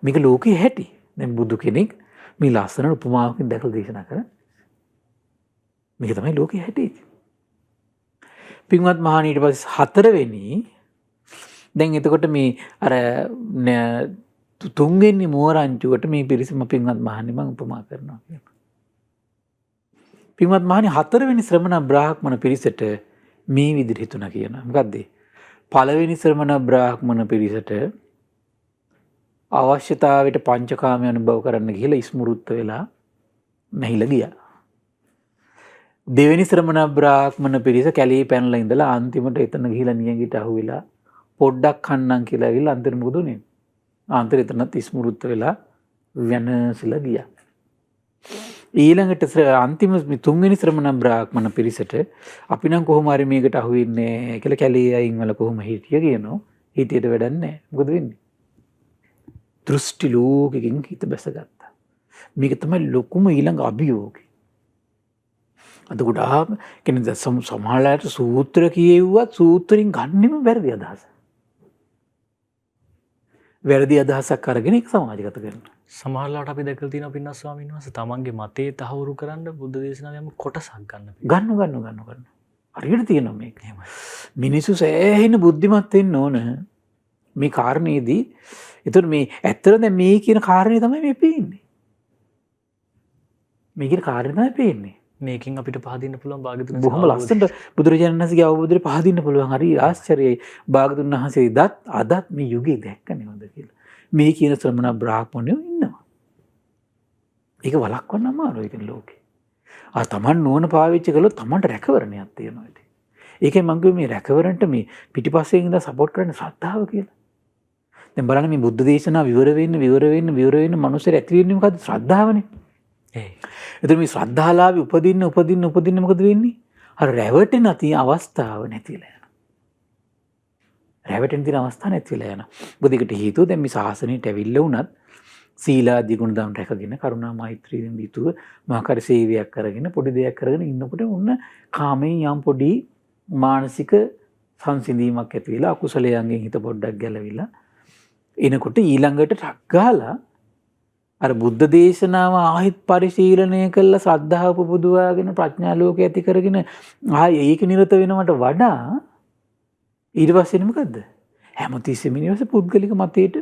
මේක ලෝකේ හැටි. දැන් බුදු කෙනෙක් මේ ලස්සන උපමාවකින් දැකලා දේශනා කරා. මේක තමයි ලෝකේ හැටි. පින්වත් මහණී ඊට පස්සේ හතරවෙනි දැන් එතකොට මේ අර තුන්වෙනි මෝරංචුවට මේ පිරිසම පින්වත් මහණී මම උපමා කරනවා කියනවා. පින්වත් මහණී හතරවෙනි ශ්‍රමණ බ්‍රාහ්මණ පිරිසට මේ විදිහට හිතුණා කියනවා. මොකද්ද? පළවෙනි ශ්‍රමණ බ්‍රාහ්මණ පිරිසට අවශ්‍යතාවයට පංචකාමය අනුභව කරන්න ගිහලා ඉස්මෘත් වෙලා නැහිලා ගියා. දෙවෙනි ශ්‍රමණ බ්‍රාහ්මණ පිරිස කැලේ පැනලා ඉඳලා අන්තිමට එතන ගිහිලා නියඟිට අහුවෙලා පොඩ්ඩක් කන්නම් කියලා ඇවිල්ලා අන්තිමට මොකද උනේ? අන්තිමට එතනත් ඉස්මෘත් වෙලා වෙනසලා ගියා. ඊළඟට අන්තිම තුන්වෙනි ශ්‍රමණ බ්‍රාහ්මණ පිරිසට අපි නම් කොහොම හරි මේකට අහුවෙන්නේ කියලා කැලේ අයින් වල කොහොම හිටිය කියනවා. හිටියට වැඩක් නැහැ. මොකද වෙන්නේ? දෘෂ්ටි ලෝකෙකින් හිත බැසගත්තා. මේක තමයි ලොකුම ඊළඟ අභියෝගය. අද ගොඩාක් කෙනෙක් සමහරවිට සූත්‍ර කියෙව්වත් සූත්‍රෙන් ගන්නෙම වැරදි අදහස. වැරදි අදහසක් අරගෙන ඒක සමාජගත කරනවා. සමහරවිට අපි දැකලා තියෙනවා පින්වත් ස්වාමීන් වහන්සේ තමන්ගේ මතේ තහවුරු කරන්න බුද්ධ දේශනාවෙම කොටසක් ගන්න. හරියට තියෙනවා මේක. එහෙමයි. මිනිස්සු සෑහෙන බුද්ධිමත් වෙන්න ඕන මේ කාරණේදී. ඒතර මේ ඇත්තට දැන් මේ කියන කාරණේ තමයි මේ පේන්නේ. මේ කියන කාරණේ තමයි පේන්නේ. මේකෙන් අපිට පහදින්න පුළුවන් භාගතුන් බොහොම ලස්සනට බුදුරජාණන් වහන්සේගේ අවබෝධය පහදින්න පුළුවන්. හරි ආශ්චර්යයි. භාගතුන් වහන්සේ අදත් මේ යුගයේ දැක්කනේ හොඳ කියලා. මේ කියන ශ්‍රමණ බ්‍රාහ්මණයෝ ඉන්නවා. ඒක වළක්වන්න අමාරුයි කියන ලෝකේ. තමන් නෝන පාවිච්චි කළොත් තමන්ට රැකවරණයක් තියෙනවා ඉතින්. ඒකයි මම කිව්වේ මේ රැකවරණට මේ පිටිපස්සේ ඉඳලා සපෝට් කරන්න ශ්‍රද්ධාව කියලා. දැන් බලන්න මේ බුද්ධ දේශනා විවර වෙන්න මනුස්සයෙක් ඇති වෙන්නේ මොකද්ද? ශ්‍රද්ධාවනේ. එතකොට මේ ශ්‍රද්ධාලාභي උපදින්න මොකද වෙන්නේ? අර රැවටෙන තියෙන අවස්ථාව නැතිලා යනවා. රැවටෙන තියෙන අවස්ථාව නැතිලා යනවා. මොකද ඒකට හේතුව දැන් මේ ශාසනයට ඇවිල්ලා වුණත් සීලාදී ගුණ ධම් රැකගෙන කරුණා මෛත්‍රියෙන් යුතුව මාකාර සේවයක් කරගෙන පොඩි දෙයක් කරගෙන ඉන්නකොට උන්න කාමයෙන් යම් පොඩි මානසික සංසිඳීමක් ඇති වෙලා අකුසලයෙන් හිත පොඩ්ඩක් ගැලවිලා එනකොට ඊළඟට ටක් ගහලා අර බුද්ධ දේශනාව ආහිත් පරිශීලනය කළා ශ්‍රද්ධාව පුබුදුවාගෙන ප්‍රඥා ලෝකය ඇති කරගෙන ඒක නිරත වෙනවට වඩා ඊට පස්සේ මොකද්ද? හැමතිස්සෙම මිනිස්සු පුද්ගලික මතයට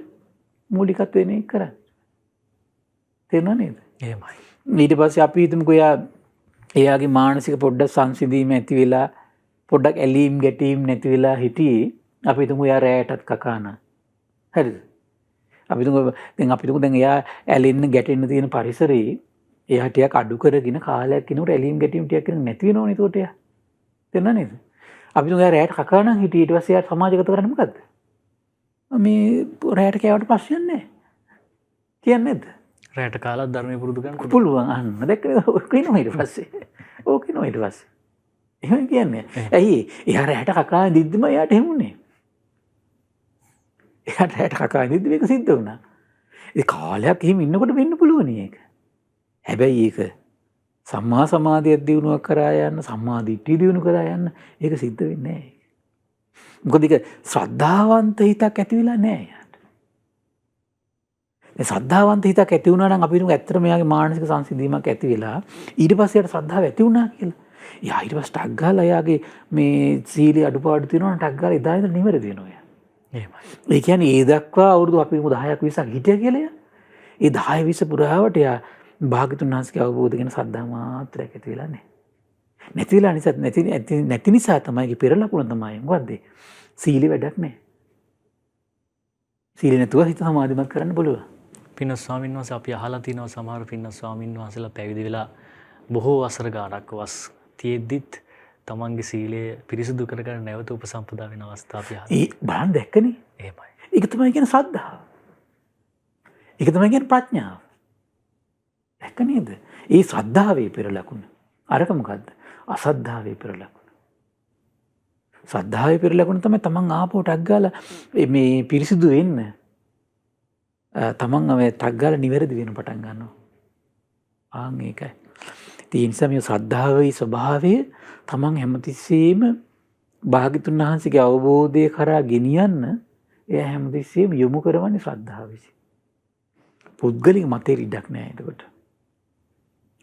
මූලිකත්වයෙන් ඒක කරන්නේ. තේරුණා නේද? එහෙමයි. ඊට පස්සේ අපි හිතමුකෝ එයාගේ මානසික පොඩ්ඩක් සංසිඳීම ඇති වෙලා පොඩ්ඩක් ඇලීම් ගැටීම් නැති වෙලා හිටියේ අපි හිතමු එයා රැයටත් කකානා. හරිද? අපි හිතමු දැන් එයා ඇලෙන්න ගැටෙන්න තියෙන පරිසරේ එයා ටිකක් අඩු කරගෙන කාලයක් යනකොට ඇලීම් ගැටීම් ටිකක් කරගෙන නැති වෙනවනේ ඒකට එයා. තේරුණා නේද? අපි හිතමු එයා රැයට කකානා හිටියේ ඊට පස්සේ එයා සමාජගත කරන්නේ මොකද්ද? මේ රැයට කෑවට ප්‍රශ්නයක් නැහැ. කියන්නේ නැද්ද? රැයට කාලා ධර්මයේ පුරුදු කරන්න පුළුවන්. අන්න දැක්කද? ඔක එනවා ඊට පස්සේ. ඕක එනවා ඊට පස්සේ. එහෙම කියන්නේ. ඇයි? එයා රැයට කකා දිද්දිම එයාට එහෙමුනේ. එයාට රැට කකා ඉඳිද්දි මේක සිද්ධ වුණා. ඒ කාලයක් එහෙම ඉන්නකොට වෙන්න පුළුවන් ඒක. හැබැයි ඒක සම්මා සමාධිය දියුණුවක් කරා යන්න, සම්මා දිට්ඨිය දියුණු කරා යන්න ඒක සිද්ධ වෙන්නේ නැහැ. මොකද ඒක ශ්‍රද්ධාවන්ත හිතක් ඇති වෙලා නැහැ යාට. ඒ ශ්‍රද්ධාවන්ත හිතක් ඇති වුණා නම් අපි හිතමු ඇත්තට මෙයාගේ මානසික සංසිඳීමක් ඇති වෙලා ඊට පස්සේ යාට ශ්‍රද්ධාව ඇති වුණා කියලා. යා ඊට පස්සේ ටක් ගාලා යාගේ මේ සීලේ අඩුපාඩු තියෙනවා නම් ටක් ගාලා එදා ඉඳන් නිවැරදි වෙනවා යා. එහෙමයි. ඒ කියන්නේ ඒ දක්වා අවුරුදු අපි 10ක් 20ක් හිටිය කියලා යා. ඒ 10 20 පුරාවට යා භාග්‍යතුන් වහන්සේගේ අවබෝධ කරන සද්ධා මාත්‍රයක් ඇති වෙලා නැහැ. නැති වෙලා නිසා නැති නිසා තමයි පෙර ලකුණ තමයි මොකද්ද? සීලෙ වැඩක් නැහැ. සීලෙ නැතුව හිත සමාධිමත් කරන්න බලුවා. පින්න ස්වාමීන් වහන්සේ අපි අහලා තිනවා සමහර පින්න ස්වාමීන් වහන්සේලා පැවිදි වෙලා බොහෝ වසර ගානක් වස් තියෙද්දිත් තමන්ගේ සීලය පිරිසිදු කරගන්න නැවත උපසම්පදා වෙන අවස්ථා අපි අහලා. ඒ බලන්න දැක්කනේ. එහෙමයි. ඒක තමයි කියන්නේ ශ්‍රද්ධාව. ඒක තමයි කියන්නේ ප්‍රඥාව. දැක්ක නේද? ඒ ශ්‍රද්ධාවේ පෙර ලකුණ. අරක මොකද්ද? අසද්ධාවේ පෙර ලකුණ. ශ්‍රද්ධාවේ පෙර ලකුණ තමයි තමන් ආපහු ටක් ගාලා මේ පිරිසිදු වෙන්න. තමන් මේ ටක් ගාලා නිවැරදි වෙන පටන් ගන්නවා. ආන් ඒකයි. ඒ නිසා මේ ශ්‍රද්ධාවේ ස්වභාවය තමන් හැමතිස්සෙම භාග්‍යතුන් වහන්සේගේ අවබෝධය කරා ගෙනියන්න එයා හැමතිස්සෙම යොමු කරවන්නේ ශ්‍රද්ධාව විසින්. පුද්ගලික මතේ ඉඩක් නැහැ එතකොට.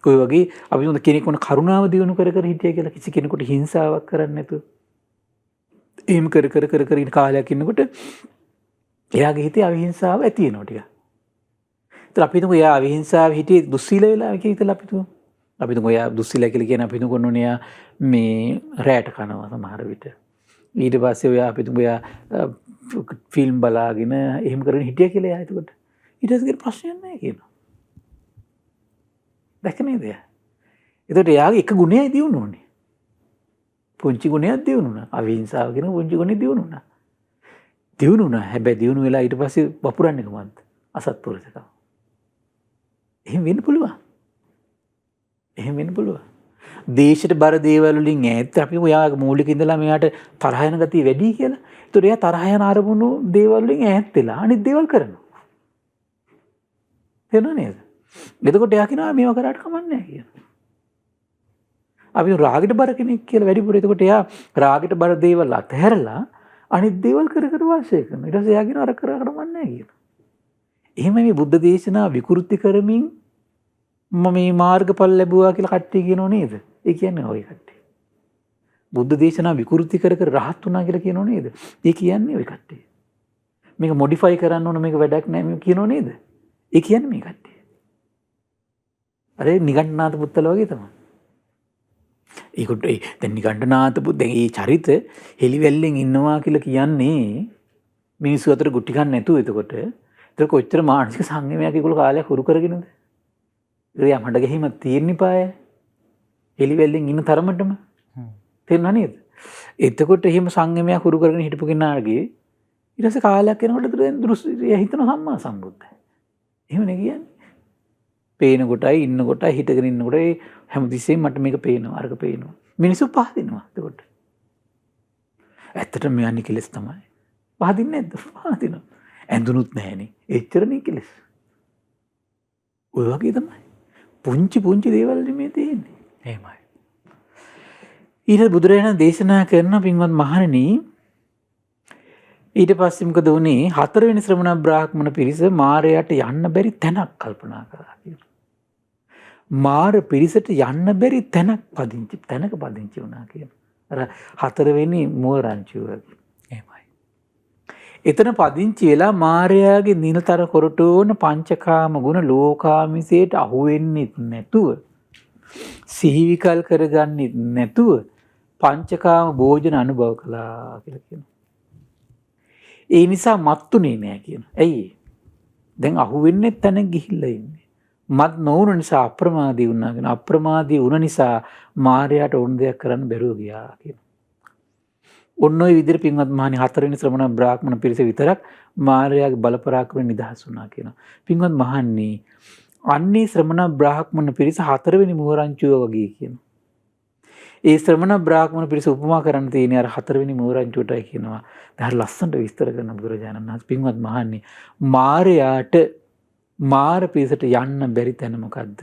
ඔය වගේ අපි මොකද කෙනෙක් වුණ කරුණාව දිනු කර කර හිටිය කියලා කිසි කෙනෙකුට හිංසාවක් කරන්නේ නැතුව එහෙම කර ඉන්න කාලයක් ඉන්නකොට එයාගේ හිතේ අවිහිංසාව ඇති වෙනවා ටික. ඒත් අපි හිතමු එයා අවිහිංසාව හිටියේ දුස්සීල වෙලා කියලා අපි හිතමු. අපි හිතමු එයා දුස්සීල කියලා කියන අපි හිතමු කොන්නේ එයා මේ රැට කනවා සමහර විට. ඊට පස්සේ එයා අපි හිතමු එයා ෆිල්ම් බලාගෙන එහෙම කරගෙන හිටියා කියලා එයා එතකොට. ඊට පස්සේ ප්‍රශ්නයක් නැහැ කියනවා. දැක්ක නේද? එතකොට එයාගේ එක ගුණයයි දියුණුවනේ. පුංචි ගුණයක් දියුණුණා. අවිහිංසාව කියන පුංචි ගුණෙ දියුණුණා. දියුණුණා. හැබැයි දියුණු වෙලා ඊට පස්සේ වපුරන්නේ කොහොමද? අසත්පුරුෂකම. එහෙම වෙන්න පුළුවන්. එහෙම වෙන්න පුළුවන්. දේශයට බර දේවල් වලින් ඈත් අපි ඔයාගේ මූලික ඉඳලා මෙයාට තරහ යන ගතිය වැඩි කියලා. ඒතකොට එයා තරහ යන අරමුණු දේවල් වලින් ඈත් වෙලා අනිත් දේවල් කරනවා. තේරුණා නේද? එතකොට එයා කියනවා මේව කරාට කමක් නැහැ කියලා. අපි රාගයට බර කෙනෙක් කියලා වැඩිපුර එතකොට එයා රාගයට බර දේවල් අතහැරලා අනිත් දේවල් කර වාසය කරනවා. ඊට පස්සේ එයා කියනවා අර කරා කමක් නැහැ කියලා. එහෙම මේ බුද්ධ දේශනා විකෘති කරමින් මම මේ මාර්ගඵල ලැබුවා කියලා කට්ටිය කියනෝ නේද? ඒ කියන්නේ ওই කට්ටිය. බුද්ධ දේශනා විකෘති කර රහත් වුණා කියලා කියනෝ නේද? ඒ කියන්නේ ওই කට්ටිය. මේක මොඩිෆයි කරන්න ඕන මේක වැඩක් නැහැ මේ කියනෝ නේද? ඒ කියන්නේ මේ කට්ටිය. අර නිගණ්ඨනාථ පුත්තල වගේ තමයි. ඒකට දැන් නිගණ්ඨනාථ පුත් දැන් මේ චරිත හෙලිවැල්ලෙන් ඉන්නවා කියලා කියන්නේ මිනිස්සු අතර ගුටි ගන්න නැතුව එතකොට ඒක කොච්චර මානසික සංයමයක් ඒගොල්ලෝ කාලයක් හුරු කරගෙනද? ඉතින් මඩ ගෙහිම තියෙන්න පාය. හෙලිවැල්ලෙන් ඉන්න තරමටම. තේරුණා නේද? එතකොට එහෙම සංයමයක් හුරු කරගෙන හිටපු කෙනාගේ ඊට පස්සේ කාලයක් යනකොට දෘෂ්ටි හිතන සම්මා සම්බුද්ධයි. එහෙමනේ කියන්නේ. පේන කොටයි ඉන්න කොටයි හිටගෙන ඉන්න කොටයි හැමතිස්සෙම මට මේක පේනවා අරක පේනවා. මිනිස්සු පහදිනවා එතකොට. ඇත්තටම මෙයන්නේ කෙලස් තමයි. පහදින්නේ නැද්ද? පහදිනවා. ඇඳුනුත් නැහැනේ. එච්චරනේ කෙලස්. ඔය වගේ තමයි. පුංචි දේවල් මේ තියෙන්නේ. එහෙමයි. ඊට බුදුරජාණන් දේශනා කරන පින්වත් මහණෙනි ඊට පස්සේ මොකද වුනේ? හතරවෙනි ශ්‍රමණ බ්‍රාහ්මණ පිරිස මාරයට යන්න බැරි තැනක් කල්පනා කරා කියලා. මාර පිරිසට යන්න බැරි තැනක පදිංචි වුණා කියලා. අර හතරවෙනි මුවරංචුව වගේ. එහෙමයි. එතන පදිංචි වෙලා මාරයාගේ නිලතර කොරටෝන පංචකාම ගුණ ලෝකාමිසයට අහු වෙන්නේ නැතුව සිහිවිකල් කරගන්නේ නැතුව පංචකාම භෝජන අනුභව කළා කියලා කියනවා. ඒ නිසා මත්තුනේ නෑ කියනවා. ඇයි? දැන් අහු වෙන්නේ තැන ගිහිල්ලා ඉන්නේ. මත් නොවුන නිසා අප්‍රමාදී වුණා කියන අප්‍රමාදී වුණ නිසා මාරයාට ඕන දෙයක් කරන්න බැරුව ගියා කියනවා. ඔන්න ඔය විදිහට පින්වත් මහණනි හතරවෙනි ශ්‍රමණ බ්‍රාහ්මණ පිරිස විතරක් මාරයාගේ බලපරාක්‍රමෙන් නිදහස් වුණා කියනවා. පින්වත් මහණනි අන්නේ ශ්‍රමණ බ්‍රාහ්මණ පිරිස හතරවෙනි මුවරංචුව වගේ කියනවා. ඒ ශ්‍රමණ බ්‍රාහ්මණ පිරිස උපමා කරන්න තියෙන අර 4 වෙනි මෝරංචුවටයි කියනවා. දැන් ලස්සනට විස්තර කරන බුදුරජාණන් වහන්සේ පින්වත් මහන්නේ මාරයාට මාර පිරිසට යන්න බැරි තැන මොකද්ද?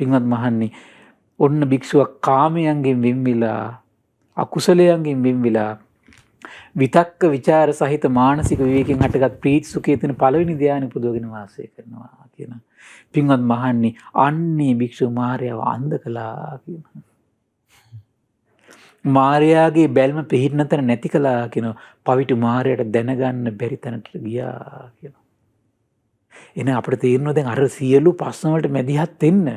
පින්වත් මහන්නේ ඔන්න භික්ෂුවක් කාමයන්ගෙන් වෙන්විලා අකුසලයන්ගෙන් වෙන්විලා විතක්ක ਵਿਚාර සහිත මානසික විවේකයෙන් හටගත් ප්‍රීති සුඛයේ තියෙන පළවෙනි ධ්‍යානෙ පුදවගෙන වාසය කරනවා කියන. පින්වත් මහන්නේ අන්නේ භික්ෂු මාර්යාව අන්ධ කළා කියනවා. මාර්යාගේ බැල්ම පිහිටන තැන නැති කළා කියනවා. පවිතු මාර්යාට දැනගන්න බැරි තැනට ගියා කියනවා. එහෙනම් අපිට තේරෙනවා දැන් අර සියලු ප්‍රශ්න වලට මැදිහත් වෙන්න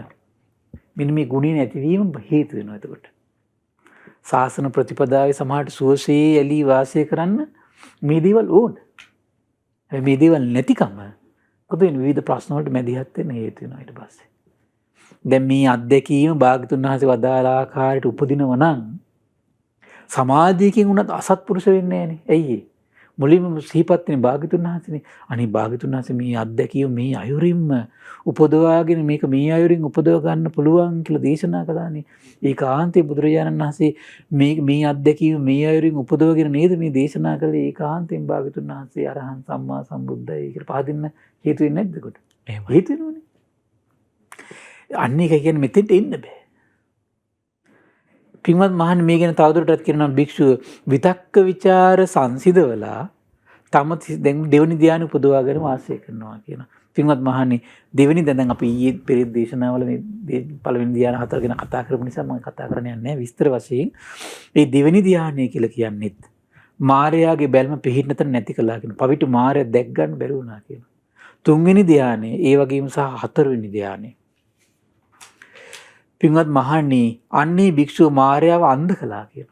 මෙන්න මේ ගුණය නැතිවීම හේතු වෙනවා එතකොට. ශාසන ප්‍රතිපදාවේ සමාහට සුවසේ ඇලී වාසය කරන්න මේ දේවල් ඕන. මේ දේවල් නැතිකම මොකද වෙන විවිධ ප්‍රශ්න වලට මැදිහත් වෙන්න හේතු වෙනවා ඊට පස්සේ. දැන් මේ අත්දැකීම භාගතුන් වහන්සේ වදාළ ආකාරයට උපදිනවා නම් සමාධියකින් උනත් අසත්පුරුෂ වෙන්නේ නැහනේ. ඇයි ඒ? මුලින්ම සිහිපත් වෙන භාගතුන් වහන්සේනේ. අනේ භාගතුන් වහන්සේ මේ අත්දැකීම මේ අයුරින්ම උපදවාගෙන මේක මේ අයුරින් උපදව ගන්න පුළුවන් කියලා දේශනා කළානේ. ඒකාන්තේ බුදුරජාණන් වහන්සේ මේ අත්දැකීම මේ අයුරින් උපදවගෙන නේද මේ දේශනා කළේ. ඒකාන්තෙන් භාගතුන් වහන්සේ අරහන් සම්මා සම්බුද්දයි කියලා පහදින්න හේතු වෙන්නේ නැද්ද කොට? එහෙම. හේතු වෙනවනේ. අන්න ඒක කියන්නේ මෙතෙන්ට එන්න බෑ. පින්වත් මහන් මේ ගැන තවදුරටත් කියනවා භික්ෂුව විතක්ක ਵਿਚාර සංසිඳවලා තම දැන් දෙවෙනි ධ්‍යාන උපදවාගෙන වාසය කරනවා කියන. පින්වත් මහන්නේ දෙවෙනි දැන් අපි ඊයේ පෙරේද දේශනාවල මේ පළවෙනි ධ්‍යාන හතර ගැන කතා කරපු නිසා මම කතා කරන්න යන්නේ නැහැ විස්තර වශයෙන්. මේ දෙවෙනි ධ්‍යානය කියලා කියන්නේත් මායාවේ බැල්ම පිහිටන තැන නැති කළා කියන. පවිතු මායя දැක් ගන්න බැරි වුණා කියන. තුන්වෙනි ධ්‍යානය ඒ වගේම සහ හතරවෙනි ධ්‍යානය පින්වත් මහන්නේ අන්නේ භික්ෂුව මායාව අන්ධ කළා කියන.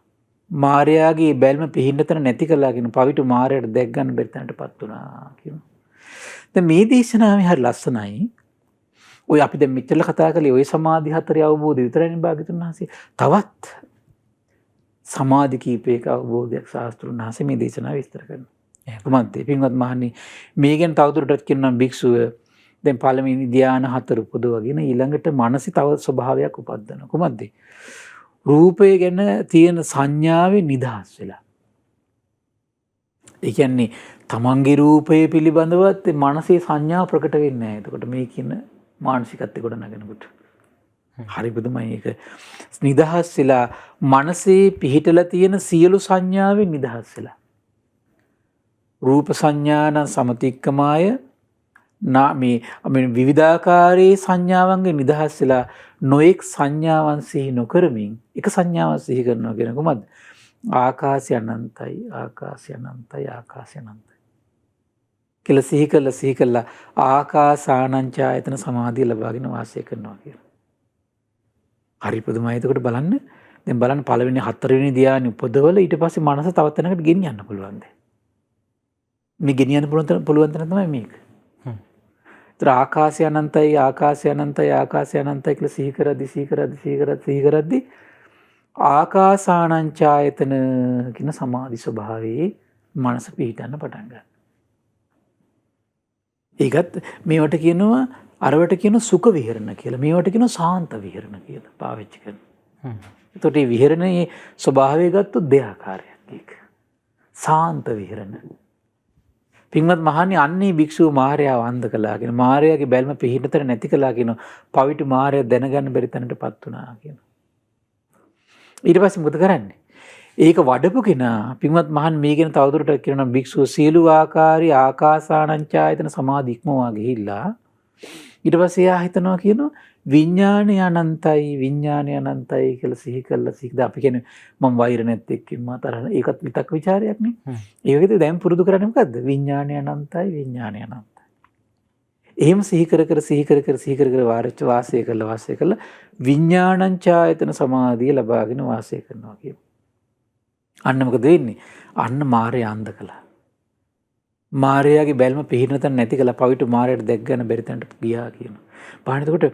මායාගේ බැල්ම පිහින්නතර නැති කළා කියන. පවිතු මායාට දැක් ගන්න බැරි තැනටපත් වුණා කියන. දැන් මේ දේශනාවේ හරි ලස්සනයි. ඔය අපි දැන් මෙච්චර කතා කළේ ඔය සමාධි හතරේ අවබෝධය විතරයිනේ භාග්‍යතුන් වහන්සේ. තවත් සමාධි කීපයක අවබෝධයක් ශාස්ත්‍රුන් වහන්සේ මේ දේශනාව විස්තර කරනවා. කොහොමද? පින්වත් මහන්නේ මේ ගැන තවදුරටත් කියනවා භික්ෂුව දැන් පළවෙනි ධ්‍යාන හතර උපදවගෙන ඊළඟට මනසේ තව ස්වභාවයක් උපදිනවා. කොහොමද? රූපය ගැන තියෙන සංඥාවේ නිදහස් වෙලා. ඒ කියන්නේ තමන්ගේ රූපය පිළිබඳවත් මනසේ සංඥා ප්‍රකට වෙන්නේ නැහැ. එතකොට මේ කියන මානසිකත්වය කොට නගනකොට. හරි බුදුමයි ඒක. නිදහස් වෙලා මනසේ පිහිටලා තියෙන සියලු සංඥාවෙන් නිදහස් වෙලා. රූප සංඥාන සමතික්කමාය මේ විවිධාකාරයේ සංඥාවන්ගෙන් නිදහස් වෙලා නොඑක් සංඥාවන් සිහි නොකරමින් එක සංඥාවක් සිහි කරනවා කියන කොහොමද? ආකාශය අනන්තයි ආකාශය අනන්තයි ආකාශය අනන්තයි කියලා සිහි කළා ආකාසානංචායතන සමාධිය ලබාගෙන වාසය කරනවා කියලා. හරි පුදුමයි. එතකොට බලන්න දැන් බලන්න පළවෙනි හතරවෙනි ධ්‍යානෙ උපදවල ඊට පස්සේ මනස තව තැනකට ගෙනියන්න පුළුවන්ද? මේ ගෙනියන්න පුළුවන් තැන තමයි මේක. ඒතර ආකාශය අනන්තයි ආකාශය අනන්තයි ආකාශය අනන්තයි කියලා සිහි කරද්දී ආකාසානංචායතන කියන සමාධි ස්වභාවයේ මනස පිහිටන්න පටන් ගන්නවා. ඒකත් මේවට කියනවා අරවට කියන සුඛ විහරණ කියලා. මේවට කියනවා සාන්ත විහරණ කියලා පාවිච්චි කරනවා. එතකොට මේ විහරණයේ ස්වභාවය ගත්තොත් දෙආකාරයක් ඒක. සාන්ත විහරණ. පින්වත් මහන්නේ අන්නේ භික්ෂුව මායාව අන්ධ කළා කියන. මායාවේ බැල්ම පිහිටතර නැති කළා කියන. පවිතු මායාව දැනගන්න බැරි තැනටපත් වුණා කියන. ඊට පස්සේ මොකද කරන්නේ? ඒක වඩපු කෙනා පින්වත් මහන් මේ ගැන තවදුරටත් කියනවා භික්ෂුව සියලු ආකාරي ආකාසානංචායතන සමාධි ඉක්මවා ගිහිල්ලා ඊට පස්සේ එයා හිතනවා කියනවා විඥානය අනන්තයි කියලා සිහි කළා. අපි කියන්නේ මම වෛර නැත්තේ කිම්මා තරහ ඒකත් විතක් ਵਿਚාරයක් නේ. ඒකෙද දැන් පුරුදු කරන්නේ මොකද්ද? විඥානය අනන්තයි. එහෙම සිහි කර වාසය කළා විඥානංචායතන සමාධිය ලබාගෙන වාසය කරනවා කියනවා. අන්න මොකද වෙන්නේ? අන්න මායя අන්ධ කළා. මායාවේ බැල්ම පිහිටන තැන නැති කළා. පවිතු මායාවට දැක් ගන්න බැරි තැනට ගියා කියනවා. බලන්න එතකොට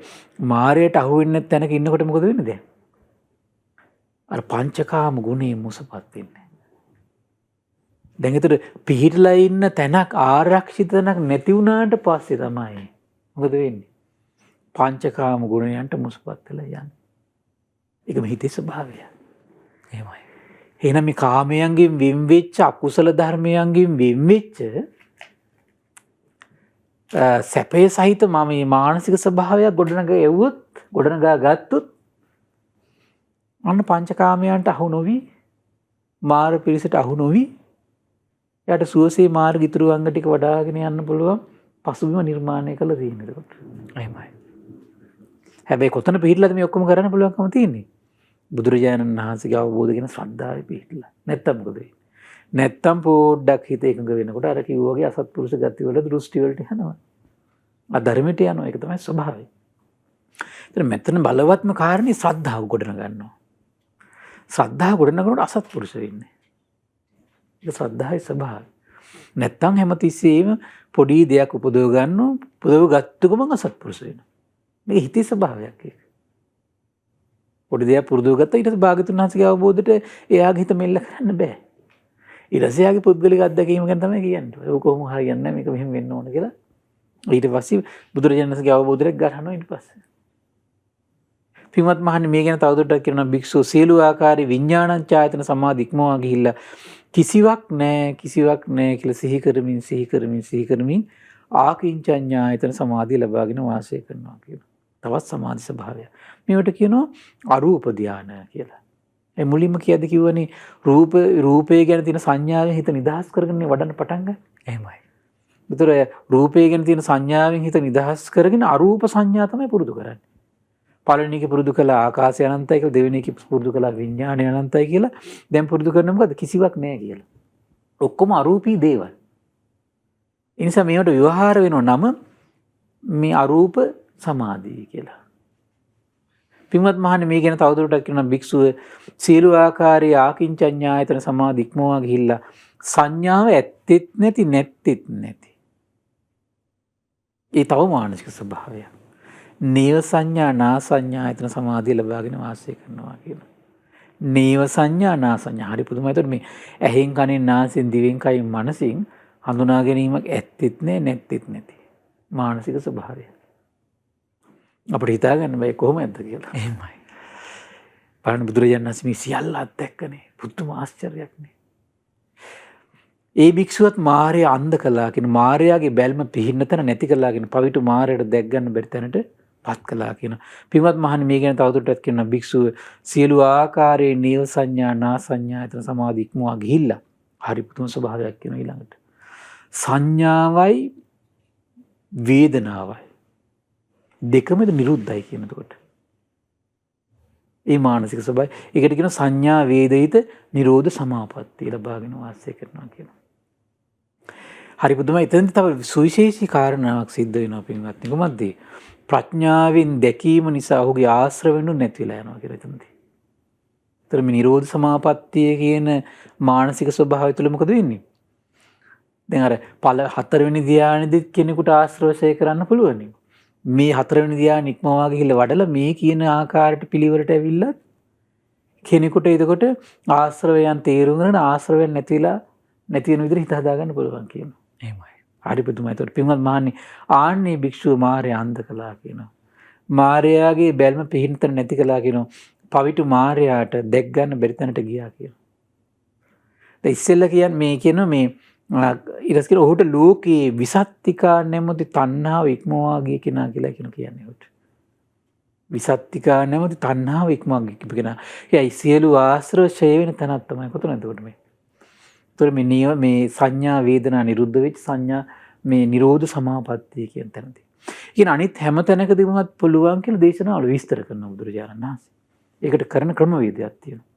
මායාවට අහු වෙන්නේ නැත් තැනක ඉන්නකොට මොකද වෙන්නේ දැන්? අර පංචකාම ගුණේ මුසපත් වෙන්නේ. දැන් ඒතර පිහිටලා ඉන්න තැනක් ආරක්ෂිත තැනක් නැති වුණාට පස්සේ තමයි මොකද වෙන්නේ? පංචකාම ගුණයන්ට මුසපත් වෙලා යන්නේ. ඒක මේ හිතේ ස්වභාවය. එහෙමයි. එහෙනම් මේ කාමයන්ගෙන් වෙන් වෙච්ච අකුසල ධර්මයන්ගෙන් වෙන් වෙච්ච සැපේ සහිත මම මේ මානසික ස්වභාවයක් ගොඩනගා ගත්තොත් අන්න පංචකාමයන්ට අහු නොවි මාර පිරිසට අහු නොවි එයාට සුවසේ මාර්ග ඉතුරු අංග ටික වඩාගෙන යන්න පුළුවන් පසුබිම නිර්මාණය කළ තියෙන එතකොට. එහෙමයි. හැබැයි කොතන පිහිටලාද මේ ඔක්කොම කරන්න පුළුවන්කම තියෙන්නේ? බුදුරජාණන් වහන්සේගේ අවබෝධ කියන ශ්‍රද්ධාවේ පිහිටලා. නැත්තම් මොකද වෙන්නේ? නැත්තම් පොඩ්ඩක් හිත එකඟ වෙනකොට අර කිව්වා වගේ අසත්පුරුෂ ගති වල දෘෂ්ටි වලට යනවා. අධර්මයට යනවා. ඒක තමයි ස්වභාවය. එතන මෙතන බලවත්ම කාරණේ ශ්‍රද්ධාව ගොඩන ගන්නවා. ශ්‍රද්ධාව ගොඩනගනකොට අසත්පුරුෂ වෙන්නේ. ඒක ශ්‍රද්ධාවේ ස්වභාවය. නැත්තම් හැමතිස්සෙම පොඩි දෙයක් උපදව ගන්නවා. උපදව ගත්ත ගමන් අසත්පුරුෂ වෙනවා. මේක හිතේ ස්වභාවයක් ඒක. පොඩි දෙයක් පුරුදු ගත්තා ඊට පස්සේ භාග්‍යතුන් වහන්සේගේ අවබෝධයට එයාගේ හිත මෙල්ල කරන්න බෑ. ඊට පස්සේ එයාගේ පුද්ගලික අත්දැකීම ගැන තමයි කියන්නේ. ඒක කොහොම හරියන්නේ නැහැ මේක මෙහෙම වෙන්න ඕන කියලා. ඊට පස්සේ බුදුරජාණන් වහන්සේගේ අවබෝධයට ගන්නවා ඊට පස්සේ. පින්වත් මහන්නේ මේ ගැන තවදුරටත් කියනවා භික්ෂුව සියලු ආකාරي විඥානං ඡායතන සමාධි ඉක්මවා ගිහිල්ලා කිසිවක් නැහැ කියලා සිහි කරමින් ආකින්චඤ්ඤායතන සමාධිය ලබාගෙන වාසය කරනවා කියලා. තවත් සමාධි ස්වභාවය. මේවට කියනවා අරූප ධානය කියලා. ඒ මුලින්ම කිව්වනේ රූපය ගැන තියෙන සංඥාවෙන් හිත නිදහස් කරගෙන වඩන්න පටන් ගන්න. එහෙමයි. ඒතර රූපය ගැන තියෙන සංඥාවෙන් හිත නිදහස් කරගෙන අරූප සංඥා තමයි පුරුදු කරන්නේ. පළවෙනි එක පුරුදු කළා ආකාශය අනන්තයි කියලා, දෙවෙනි එක පුරුදු කළා විඥානය අනන්තයි කියලා. දැන් පුරුදු කරන්නේ මොකද්ද? කිසිවක් නැහැ කියලා. ඔක්කොම අරූපී දේවල්. ඒ නිසා මේවට ව්‍යවහාර වෙනව නම මේ අරූප සමාධිය කියලා. පින්වත් මහන්නේ මේ ගැන තවදුරටත් කියනවා භික්ෂුව සීල ආකාරයේ ආකින්චඤ්ඤායතන සමාධි ඉක්මවා ගිහිල්ලා සංඥාව ඇත්තෙත් නැති නැත්තෙත් නැති. ඒ තව මානසික ස්වභාවය. නේව සංඥා නා සංඥායතන සමාධිය ලබාගෙන වාසය කරනවා කියනවා. නේව සංඥා නා සංඥා හරි පුදුමයි. ඒතකොට මේ ඇහෙන් කනෙන් නාසයෙන් දිවෙන් කයින් මනසින් හඳුනා ගැනීමක් ඇත්තෙත් නැහැ නැත්තෙත් නැති. මානසික ස්වභාවය. අපිට හිතා ගන්න බෑ කොහොමද කියලා. එහෙමයි. බලන්න බුදුරජාණන් වහන්සේ මේ සියල්ල අත්දැක්කනේ. පුදුම ආශ්චර්යයක්නේ. ඒ භික්ෂුවත් මායя අන්ධ කළා කියන මායයාගේ බැල්ම පිහින්න තැන නැති කළා කියන පවිතු මායයට දැක් ගන්න බැරි තැනට පත් කළා කියන. පින්වත් මහන්නේ මේ ගැන තවදුරටත් කියනවා භික්ෂුව සියලු ආකාරයේ නීව සංඥා නා සංඥා යතන සමාධි ඉක්මවා ගිහිල්ලා හරි පුදුම ස්වභාවයක් කියන ඊළඟට. සංඥාවයි වේදනාවයි දෙකමද නිරුද්ධයි කියනකොට. ඒ මානසික ස්වභාවය. ඒකට කියන සංඥා වේදිත නිරෝධ සමාපත්තිය ලබාගෙන වාසය කරනවා කියනවා. හරි පුදුමයි. එතෙන්ද තව සුවිශේෂී කාරණාවක් සිද්ධ වෙනවා පින්වත්නි. කොහොමද? ප්‍රඥාවෙන් දැකීම නිසා ඔහුගේ ආශ්‍රවෙන්නු නැති වෙලා යනවා කියලා එතනදී. ඒතර මේ නිරෝධ සමාපත්තිය කියන මානසික ස්වභාවය තුළ මොකද වෙන්නේ? දැන් අර හතරවෙනි ධ්‍යානෙදිත් කෙනෙකුට ආශ්‍රවශය කරන්න පුළුවන්. මේ හතරවෙනි ධ්‍යාන ඉක්මවා ගිහිල්ලා වඩලා මේ කියන ආකාරයට පිළිවෙලට ඇවිල්ලා කෙනෙකුට එතකොට ආශ්‍රවයන් තේරුම් ගන්න ආශ්‍රවයන් නැති වෙන විදිහට හිත හදා ගන්න පුළුවන් කියනවා. එහෙමයි. හරි පුදුමයි. ඒතකොට පින්වත් මහන්නේ ආන්නේ භික්ෂුව මාර්ය අන්ධ කළා කියනවා. මාර්යාගේ බැල්ම පිහින්තර නැති කළා කියනවා. පවිතු මාර්යාට දැක් ගන්න බැරි තැනට ගියා කියනවා. දැන් ඉස්සෙල්ලා කියන්නේ මේ කියනවා මේ ඊට පස්සේ ඔහුට ලෝකේ විසත්තිකා නැමැති තණ්හාව ඉක්මවා ගිය කෙනා කියලා කියන්නේ ඔහුට. විසත්තිකා නැමැති තණ්හාව ඉක්මවා ගිය කෙනා. එයි සියලු ආශ්‍රව ඡය වෙන තැනක් තමයි කොතනද එතකොට මේ. ඒතර මේ සංඥා වේදනා නිරුද්ධ වෙච්ච සංඥා මේ නිරෝධ සමාපත්තිය කියන තැනදී. කියන අනිත් හැම තැනකදීමත් පුළුවන් කියලා දේශනාවල විස්තර කරන බුදුරජාණන් වහන්සේ. ඒකට කරන ක්‍රමවේදයක් තියෙනවා.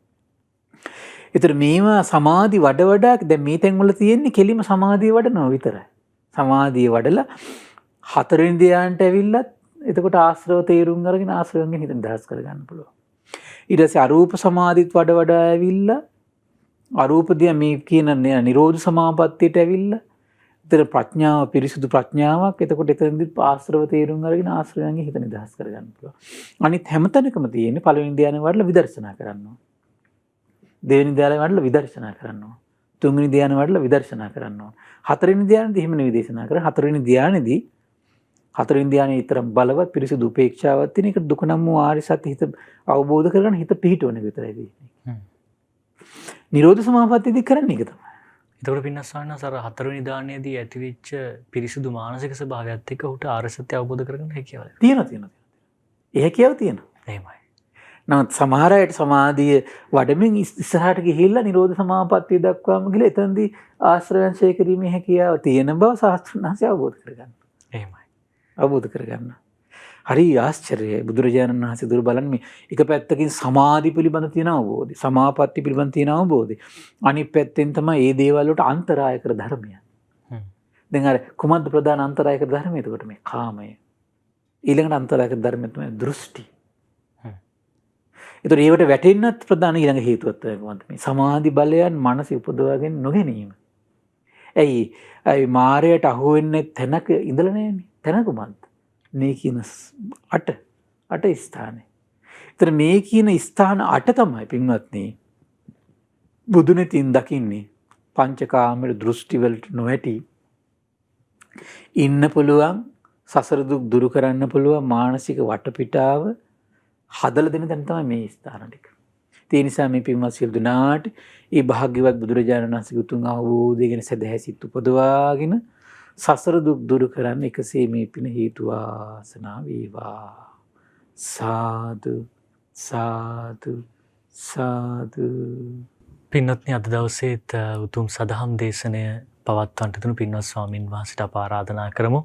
ඒතර මේවා සමාධි වඩා දැන් මේ තැන්වල තියෙන්නේ කෙලිම සමාධිය වඩනවා විතරයි. සමාධිය වඩලා හතරවෙනි ධ්‍යානට ඇවිල්ලත් එතකොට ආශ්‍රව තේරුම් අරගෙන ආශ්‍රවයෙන් හිත නිදහස් කරගන්න පුළුවන්. ඊට පස්සේ අරූප සමාධිත් වඩා ඇවිල්ලා අරූප ධ්‍යාන මේ කියන නිරෝධ සමාපත්තියට ඇවිල්ලා එතන ප්‍රඥාව පිරිසුදු ප්‍රඥාවක් එතකොට එතනදි ආශ්‍රව තේරුම් අරගෙන ආශ්‍රවයෙන් හිත නිදහස් කරගන්න පුළුවන්. අනිත් හැමතැනකම තියෙන්නේ පළවෙනි ධ්‍යාන වඩලා විදර්ශනා කරනවා. දෙවෙනි ධ්‍යානෙ වඩලා විදර්ශනා කරනවා. තුන්වෙනි ධ්‍යානෙ වඩලා විදර්ශනා කරනවා. හතරවෙනි ධ්‍යානෙදී එහෙම නෙවෙයි දේශනා කරන්නේ. හතරවෙනි ධ්‍යානෙදී හතරවෙනි ධ්‍යානයේ ඊතරම් බලවත් පිරිසිදු උපේක්ෂාවක් තියෙන එක දුක නම් වූ ආර්ය සත්‍ය හිත අවබෝධ කරගන්න හිත පිහිටවන විතරයි තියෙන්නේ. නිරෝධ සමාපත්තියදී කරන්නේ ඒක තමයි. එතකොට පින්නස් ස්වාමීන් වහන්සේ අර හතරවෙනි දානයේදී ඇතිවෙච්ච පිරිසිදු මානසික ස්වභාවයත් එක්ක උට ආර්ය සත්‍ය අවබෝධ කරගන්න හැකියාව තියෙනවා. ඒ හැකියාව තියෙනවා. එහෙමයි. නමුත් සමහර අයට සමාධිය වඩමින් ඉස්සරහට ගිහිල්ලා නිරෝධ සමාපත්තිය දක්වාම ගිහලා එතනදී ආශ්‍රයයන් ඡය කිරීමේ හැකියාව තියෙන බව ශාස්ත්‍රඥාන්සේ අවබෝධ කරගන්න. එහෙමයි. අවබෝධ කරගන්න. හරි ආශ්චර්යයි. බුදුරජාණන් වහන්සේ දුර බලන්නේ එක පැත්තකින් සමාධි පිළිබඳ තියෙන අවබෝධය, සමාපatti පිළිබඳ තියෙන අවබෝධය. අනිත් පැත්තෙන් තමයි මේ දේවල් වලට අන්තරාය කර ධර්මය. දැන් අර කුමද්ද ප්‍රධාන අන්තරාය කර ධර්මය? එතකොට මේ කාමය. ඊළඟට අන්තරාය කර ධර්මය තමයි දෘෂ්ටි. ඒතර ඒවට වැටෙන්නත් ප්‍රධාන ඊළඟ හේතුවක් තමයි කොහොමද මේ සමාධි බලයන් මනස උපදවාගෙන නොගැනීම. ඇයි මායයට අහු වෙන්නේ තැනක ඉඳලා නැන්නේ? තැන කොහොමද? මේ කියන අට ස්ථානේ. ඒතර මේ කියන ස්ථාන 8 තමයි පින්වත්නි බුදුනෙතින් දකින්නේ පංචකාමයේ දෘෂ්ටි වලට නොඇටි ඉන්න පුළුවන් සසර දුක් දුරු කරන්න පුළුවන් මානසික වටපිටාව හදලා දෙන තැන තමයි මේ ස්ථාන ටික. ඒ නිසා මේ පින්වත් සියලු දෙනාට මේ භාග්‍යවත් බුදුරජාණන් වහන්සේගේ උතුම් අවබෝධය ගැන සදහැසිත උපදවාගෙන සසර දුක් දුරු කරන්න එකසේ මේ පින හේතු වාසනා වේවා. සාදු සාදු සාදු. පින්වත්නි අද දවසේත් උතුම් සදහම් දේශනය පවත්වන්නට තුණු පින්වත් ස්වාමින් වහන්සේට අප ආරාධනා කරමු.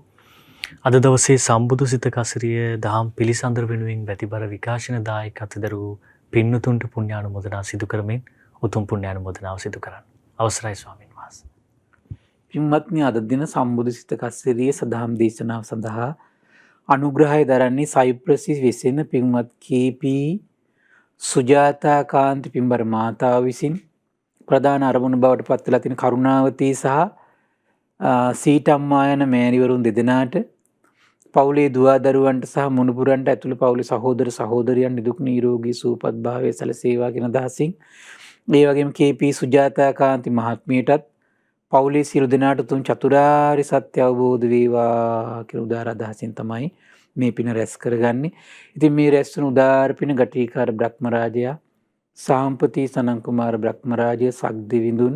අද දවසේ සම්බුදු සිත කසිරිය දහම් පිළිසඳර වෙනුවෙන් වැතිබර විකාශන දායකත්ව දරූ පින්වතුන්ට පුණ්‍යානුමෝදනා සිදු කරමින් උතුම් පුණ්‍යානුමෝදනාව සිදු කරන්න. අවසරයි ස්වාමින් වහන්සේ. පින්වත්නි අද දින සම්බුදු සිත කසිරිය සදහම් දේශනාව සඳහා අනුග්‍රහය දරන්නේ සයිප්‍රසි වෙසෙන පින්වත් කීපී සුජාතා කාන්ති පින්බර මාතාව විසින් ප්‍රධාන අරමුණු බවට පත් වෙලා තියෙන කරුණාවතී සහ සීටම්මා යන මෑණිවරුන් දෙදෙනාට පවුලේ දුවා දරුවන්ට සහ මුණුපුරන්ට ඇතුළු පවුලේ සහෝදර සහෝදරියන් නිදුක් නිරෝගී සුවපත් භාවයේ සැලසේවා කියන අදහසින් ඒ වගේම කීපී සුජාතා කාන්ති මහත්මියටත් පවුලේ සියලු දෙනාට තුන් චතුරාර්ය සත්‍ය අවබෝධ වේවා කියන උදාර අදහසින් තමයි මේ පින රැස් කරගන්නේ. ඉතින් මේ රැස් වුණු උදාර පින ගටිකාර බ්‍රහ්මරාජයා සාම්පති සනන් කුමාර බ්‍රහ්මරාජය සක්දිවිඳුන්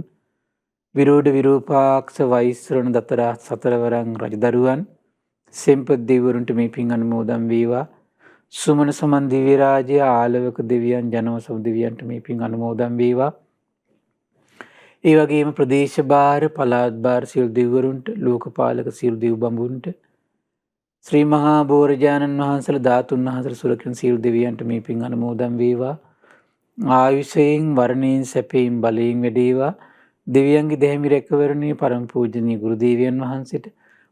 විරෝධ විරූපාක්ෂ වෛශ්‍රවණ දතරා සතරවරන් රජදරුවන් සෙම්පත් දෙවිවරුන්ට මේ පින් අනුමෝදන් වේවා. සුමන සමන් දිව්‍ය රාජ්‍ය ආලවක දෙවියන් ජනවසම් දෙවියන්ට මේ පින් අනුමෝදන් වේවා. ඒ වගේම ප්‍රදේශ භාර පළාත් භාර සියලු දෙවිවරුන්ට ලෝකපාලක සියලු දෙව් බඹුන්ට ශ්‍රී මහා බෝරජාණන් වහන්සේලා ධාතුන් වහන්සේලා සුරකින් සියලු දෙවියන්ට මේ පින් අනුමෝදන් වේවා. ආයුෂයෙන් වර්ණයෙන් සැපයෙන් බලයෙන් වැඩේවා. දෙවියන්ගේ දෙහිමි රැකවරණයේ පරම පූජනීය ගුරු දේවයන් වහන්සේට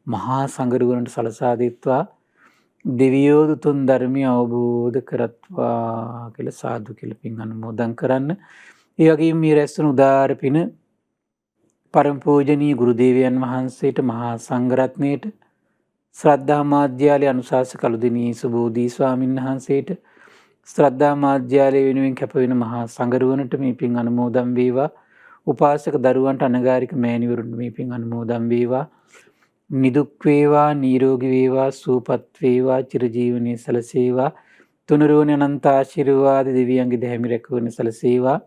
මහා සංඝරුවනට සලසා දෙත්වා දෙවියෝ දුතුන් ධර්මය අවබෝධ කරත්වා කියලා සාදු කියලා පින් අනුමෝදන් කරන්න. ඒ වගේම මේ රැස්වන උදාර පින පරම පූජනීය ගුරු දේවයන් වහන්සේට මහා සංඝරත්නයට ශ්‍රද්ධා මාධ්‍යාලය අනුශාසක කළුදිනී සුබෝධි ස්වාමීන් වහන්සේට ශ්‍රද්ධා මාධ්‍යාලය වෙනුවෙන් කැප වෙන මහා සංඝරුවනට මේ පින් අනුමෝදන් වේවා. උපාසක දරුවන්ට අනගාരിക මෑණිවරුන්ට මේ පින් අනුමෝදන් වේවා. නිදුක් වේවා නිරෝගී වේවා සුවපත් වේවා චිරජීවනයේ සැලසේවා. තුනුරුවනේ අනන්ත ආශිර්වාද දෙවියන්ගේ දෙහිමි රැකවරණ සැලසේවා.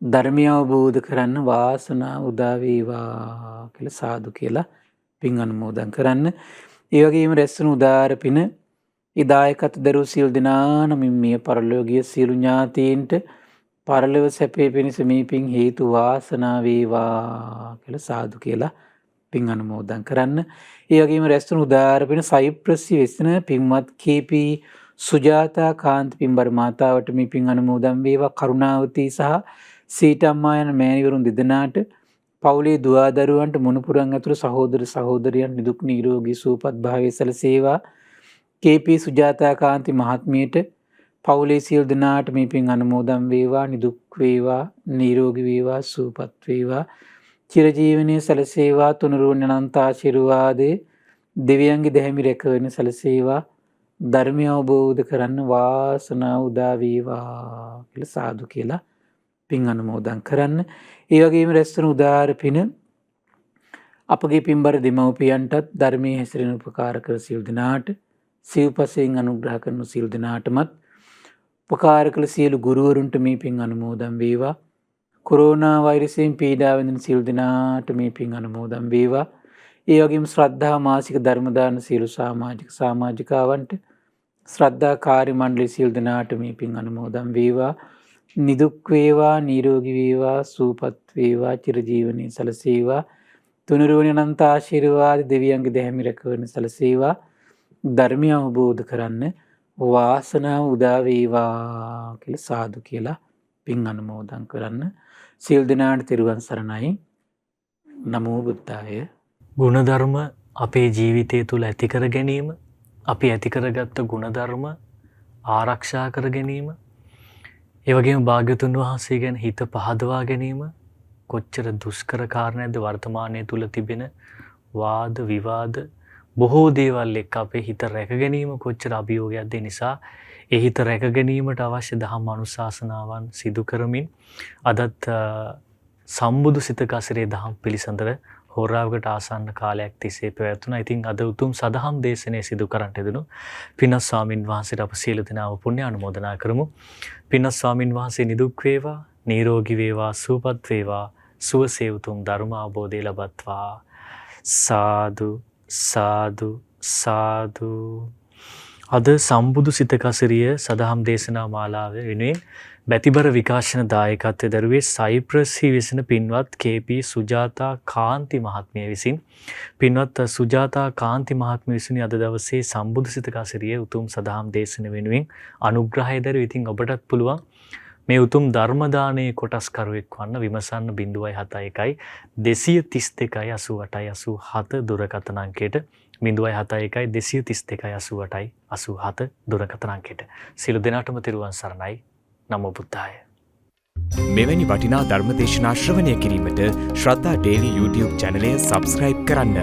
ධර්මය අවබෝධ කරන්න වාසනාව උදා වේවා කියලා සාදු කියලා පින් අනුමෝදන් කරන්න. ඒ වගේම රැස්වන උදාර පින ඉදායකත් දරු සියලු දෙනා නමින් මේ පරලෝකීය සියලු ඥාතීන්ට පරලොව සැපේ පිණිස මේ පින් හේතු වාසනා වේවා කියලා සාදු කියලා පින් අනුමෝදන් කරන්න. ඒ වගේම රැස්වන උදාර පින සයිප්‍රසි වෙසෙන පින්වත් කීපී සුජාතා කාන්ති පින්බර මාතාවට මේ පින් අනුමෝදන් වේවා. කරුණාවතී සහ සීටම්මා යන මෑණිවරුන් දෙදෙනාට පවුලේ දුවා දරුවන්ට මුණුපුරන් ඇතුළු සහෝදර සහෝදරියන් නිදුක් නිරෝගී සුවපත් භාවයේ සැලසේවා. කීපී සුජාතා කාන්ති මහත්මියට පවුලේ සියලු දෙනාට මේ පින් අනුමෝදන් වේවා. නිදුක් වේවා නිරෝගී වේවා සුවපත් වේවා චිරජීවනයේ සැලසේවා. තුනුරුවන් අනන්ත ආශිර්වාදේ දෙවියන්ගේ දෙහිමි රැකවරණ සැලසේවා. ධර්මය අවබෝධ කරන්න වාසනාව උදා වේවා කියලා සාදු කියලා පින් අනුමෝදන් කරන්න. ඒ වගේම රැස්වන උදාර පින අපගේ පින්බර දෙමව්පියන්ටත් ධර්මයේ හැසිරෙන උපකාර කර සියලු දෙනාට සිව්පසයෙන් අනුග්‍රහ කරන සියලු දෙනාටමත් උපකාර කළ සියලු ගුරුවරුන්ට මේ පින් අනුමෝදන් වේවා. කොරෝනා වෛරසයෙන් පීඩා විඳින සියලු දෙනාට මේ පින් අනුමෝදන් වේවා. ඒ වගේම ශ්‍රද්ධා මාසික ධර්ම දාන සියලු සමාජිකාවන්ට ශ්‍රද්ධා කාර්ය මණ්ඩලයේ සියලු දෙනාට මේ පින් අනුමෝදන් වේවා. නිදුක් වේවා, නිරෝගී වේවා, සුවපත් වේවා, චිරජීවනයේ සැලසේවා. තුනුරුවනි අනන්ත ආශිර්වාද දෙවියන්ගේ දැහැමි රැකවරණ සැලසේවා. ධර්මය අවබෝධ කරන්න වාසනාව උදා වේවා කියලා සාදු කියලා පින් අනුමෝදන් කරන්න. සියලු දෙනාට තෙරුවන් සරණයි. නමෝ බුද්ධාය. ගුණධර්ම අපේ ජීවිතය තුළ ඇති කර ගැනීම, අපි ඇති කරගත්ත ගුණධර්ම ආරක්ෂා කර ගැනීම, ඒ වගේම භාග්‍යවතුන් වහන්සේ ගැන හිත පහදවා ගැනීම කොච්චර දුෂ්කර කාරණයක්ද. වර්තමානයේ තුල තිබෙන වාද විවාද බොහෝ දේවල් එක්ක අපේ හිත රැක ගැනීම කොච්චර අභියෝගයක්ද. ඒ නිසා ඒ හිත රැක ගැනීමට අවශ්‍ය දහම් අනුශාසනාවන් සිදු කරමින් අදත් සම්බුදු සිතක අසිරේ දහම් පිළිසඳර හෝරාවකට ආසන්න කාලයක් තිස්සේ පැවැත්වුණා. ඉතින් අද උතුම් සදහම් දේශනය සිදු කරන්නට යෙදුණු පින්වත් ස්වාමින් වහන්සේට අප සියලු දෙනාම පුණ්‍ය අනුමෝදනා කරමු. පින්වත් ස්වාමින් වහන්සේ නිදුක් වේවා, නිරෝගී වේවා, සුවපත් වේවා, සුවසේ උතුම් ධර්ම අවබෝධය ලබත්වා. සාදු සාදු සාදු. අද සම්බුදු සිතක අසිරිය සදහම් දේශනා මාලාව වෙනුවෙන් බැතිබර විකාශන දායකත්වයේ දරුවේ සයිප්‍රස් විසින පින්වත් කේ.පී. සුජාතා කාන්ති මහත්මිය විසින් පින්වත් සුජාතා කාන්ති මහත්මිය විසින් අද දවසේ සම්බුදු සිතක අසිරිය උතුම් සදහම් දේශන වෙනුවෙන් අනුග්‍රහය දරුවේ. ඉතින් ඔබටත් පුළුවන් මේ උතුම් ධර්ම දානයේ කොටස්කරුවෙක් වන්න. විමසන්න 071 232 88 87 දුරකථන අංකයට 071 232 88 87 දුරකථන අංකයට. සියලු දෙනාටම තෙරුවන් සරණයි. නමෝ බුද්ධාය. මෙවැනි වටිනා ධර්මදේශනා ශ්‍රවණය කිරීමට ශ්‍රද්ධා ඩේලි YouTube චැනලය සබ්ස්ක්‍රයිබ් කරන්න.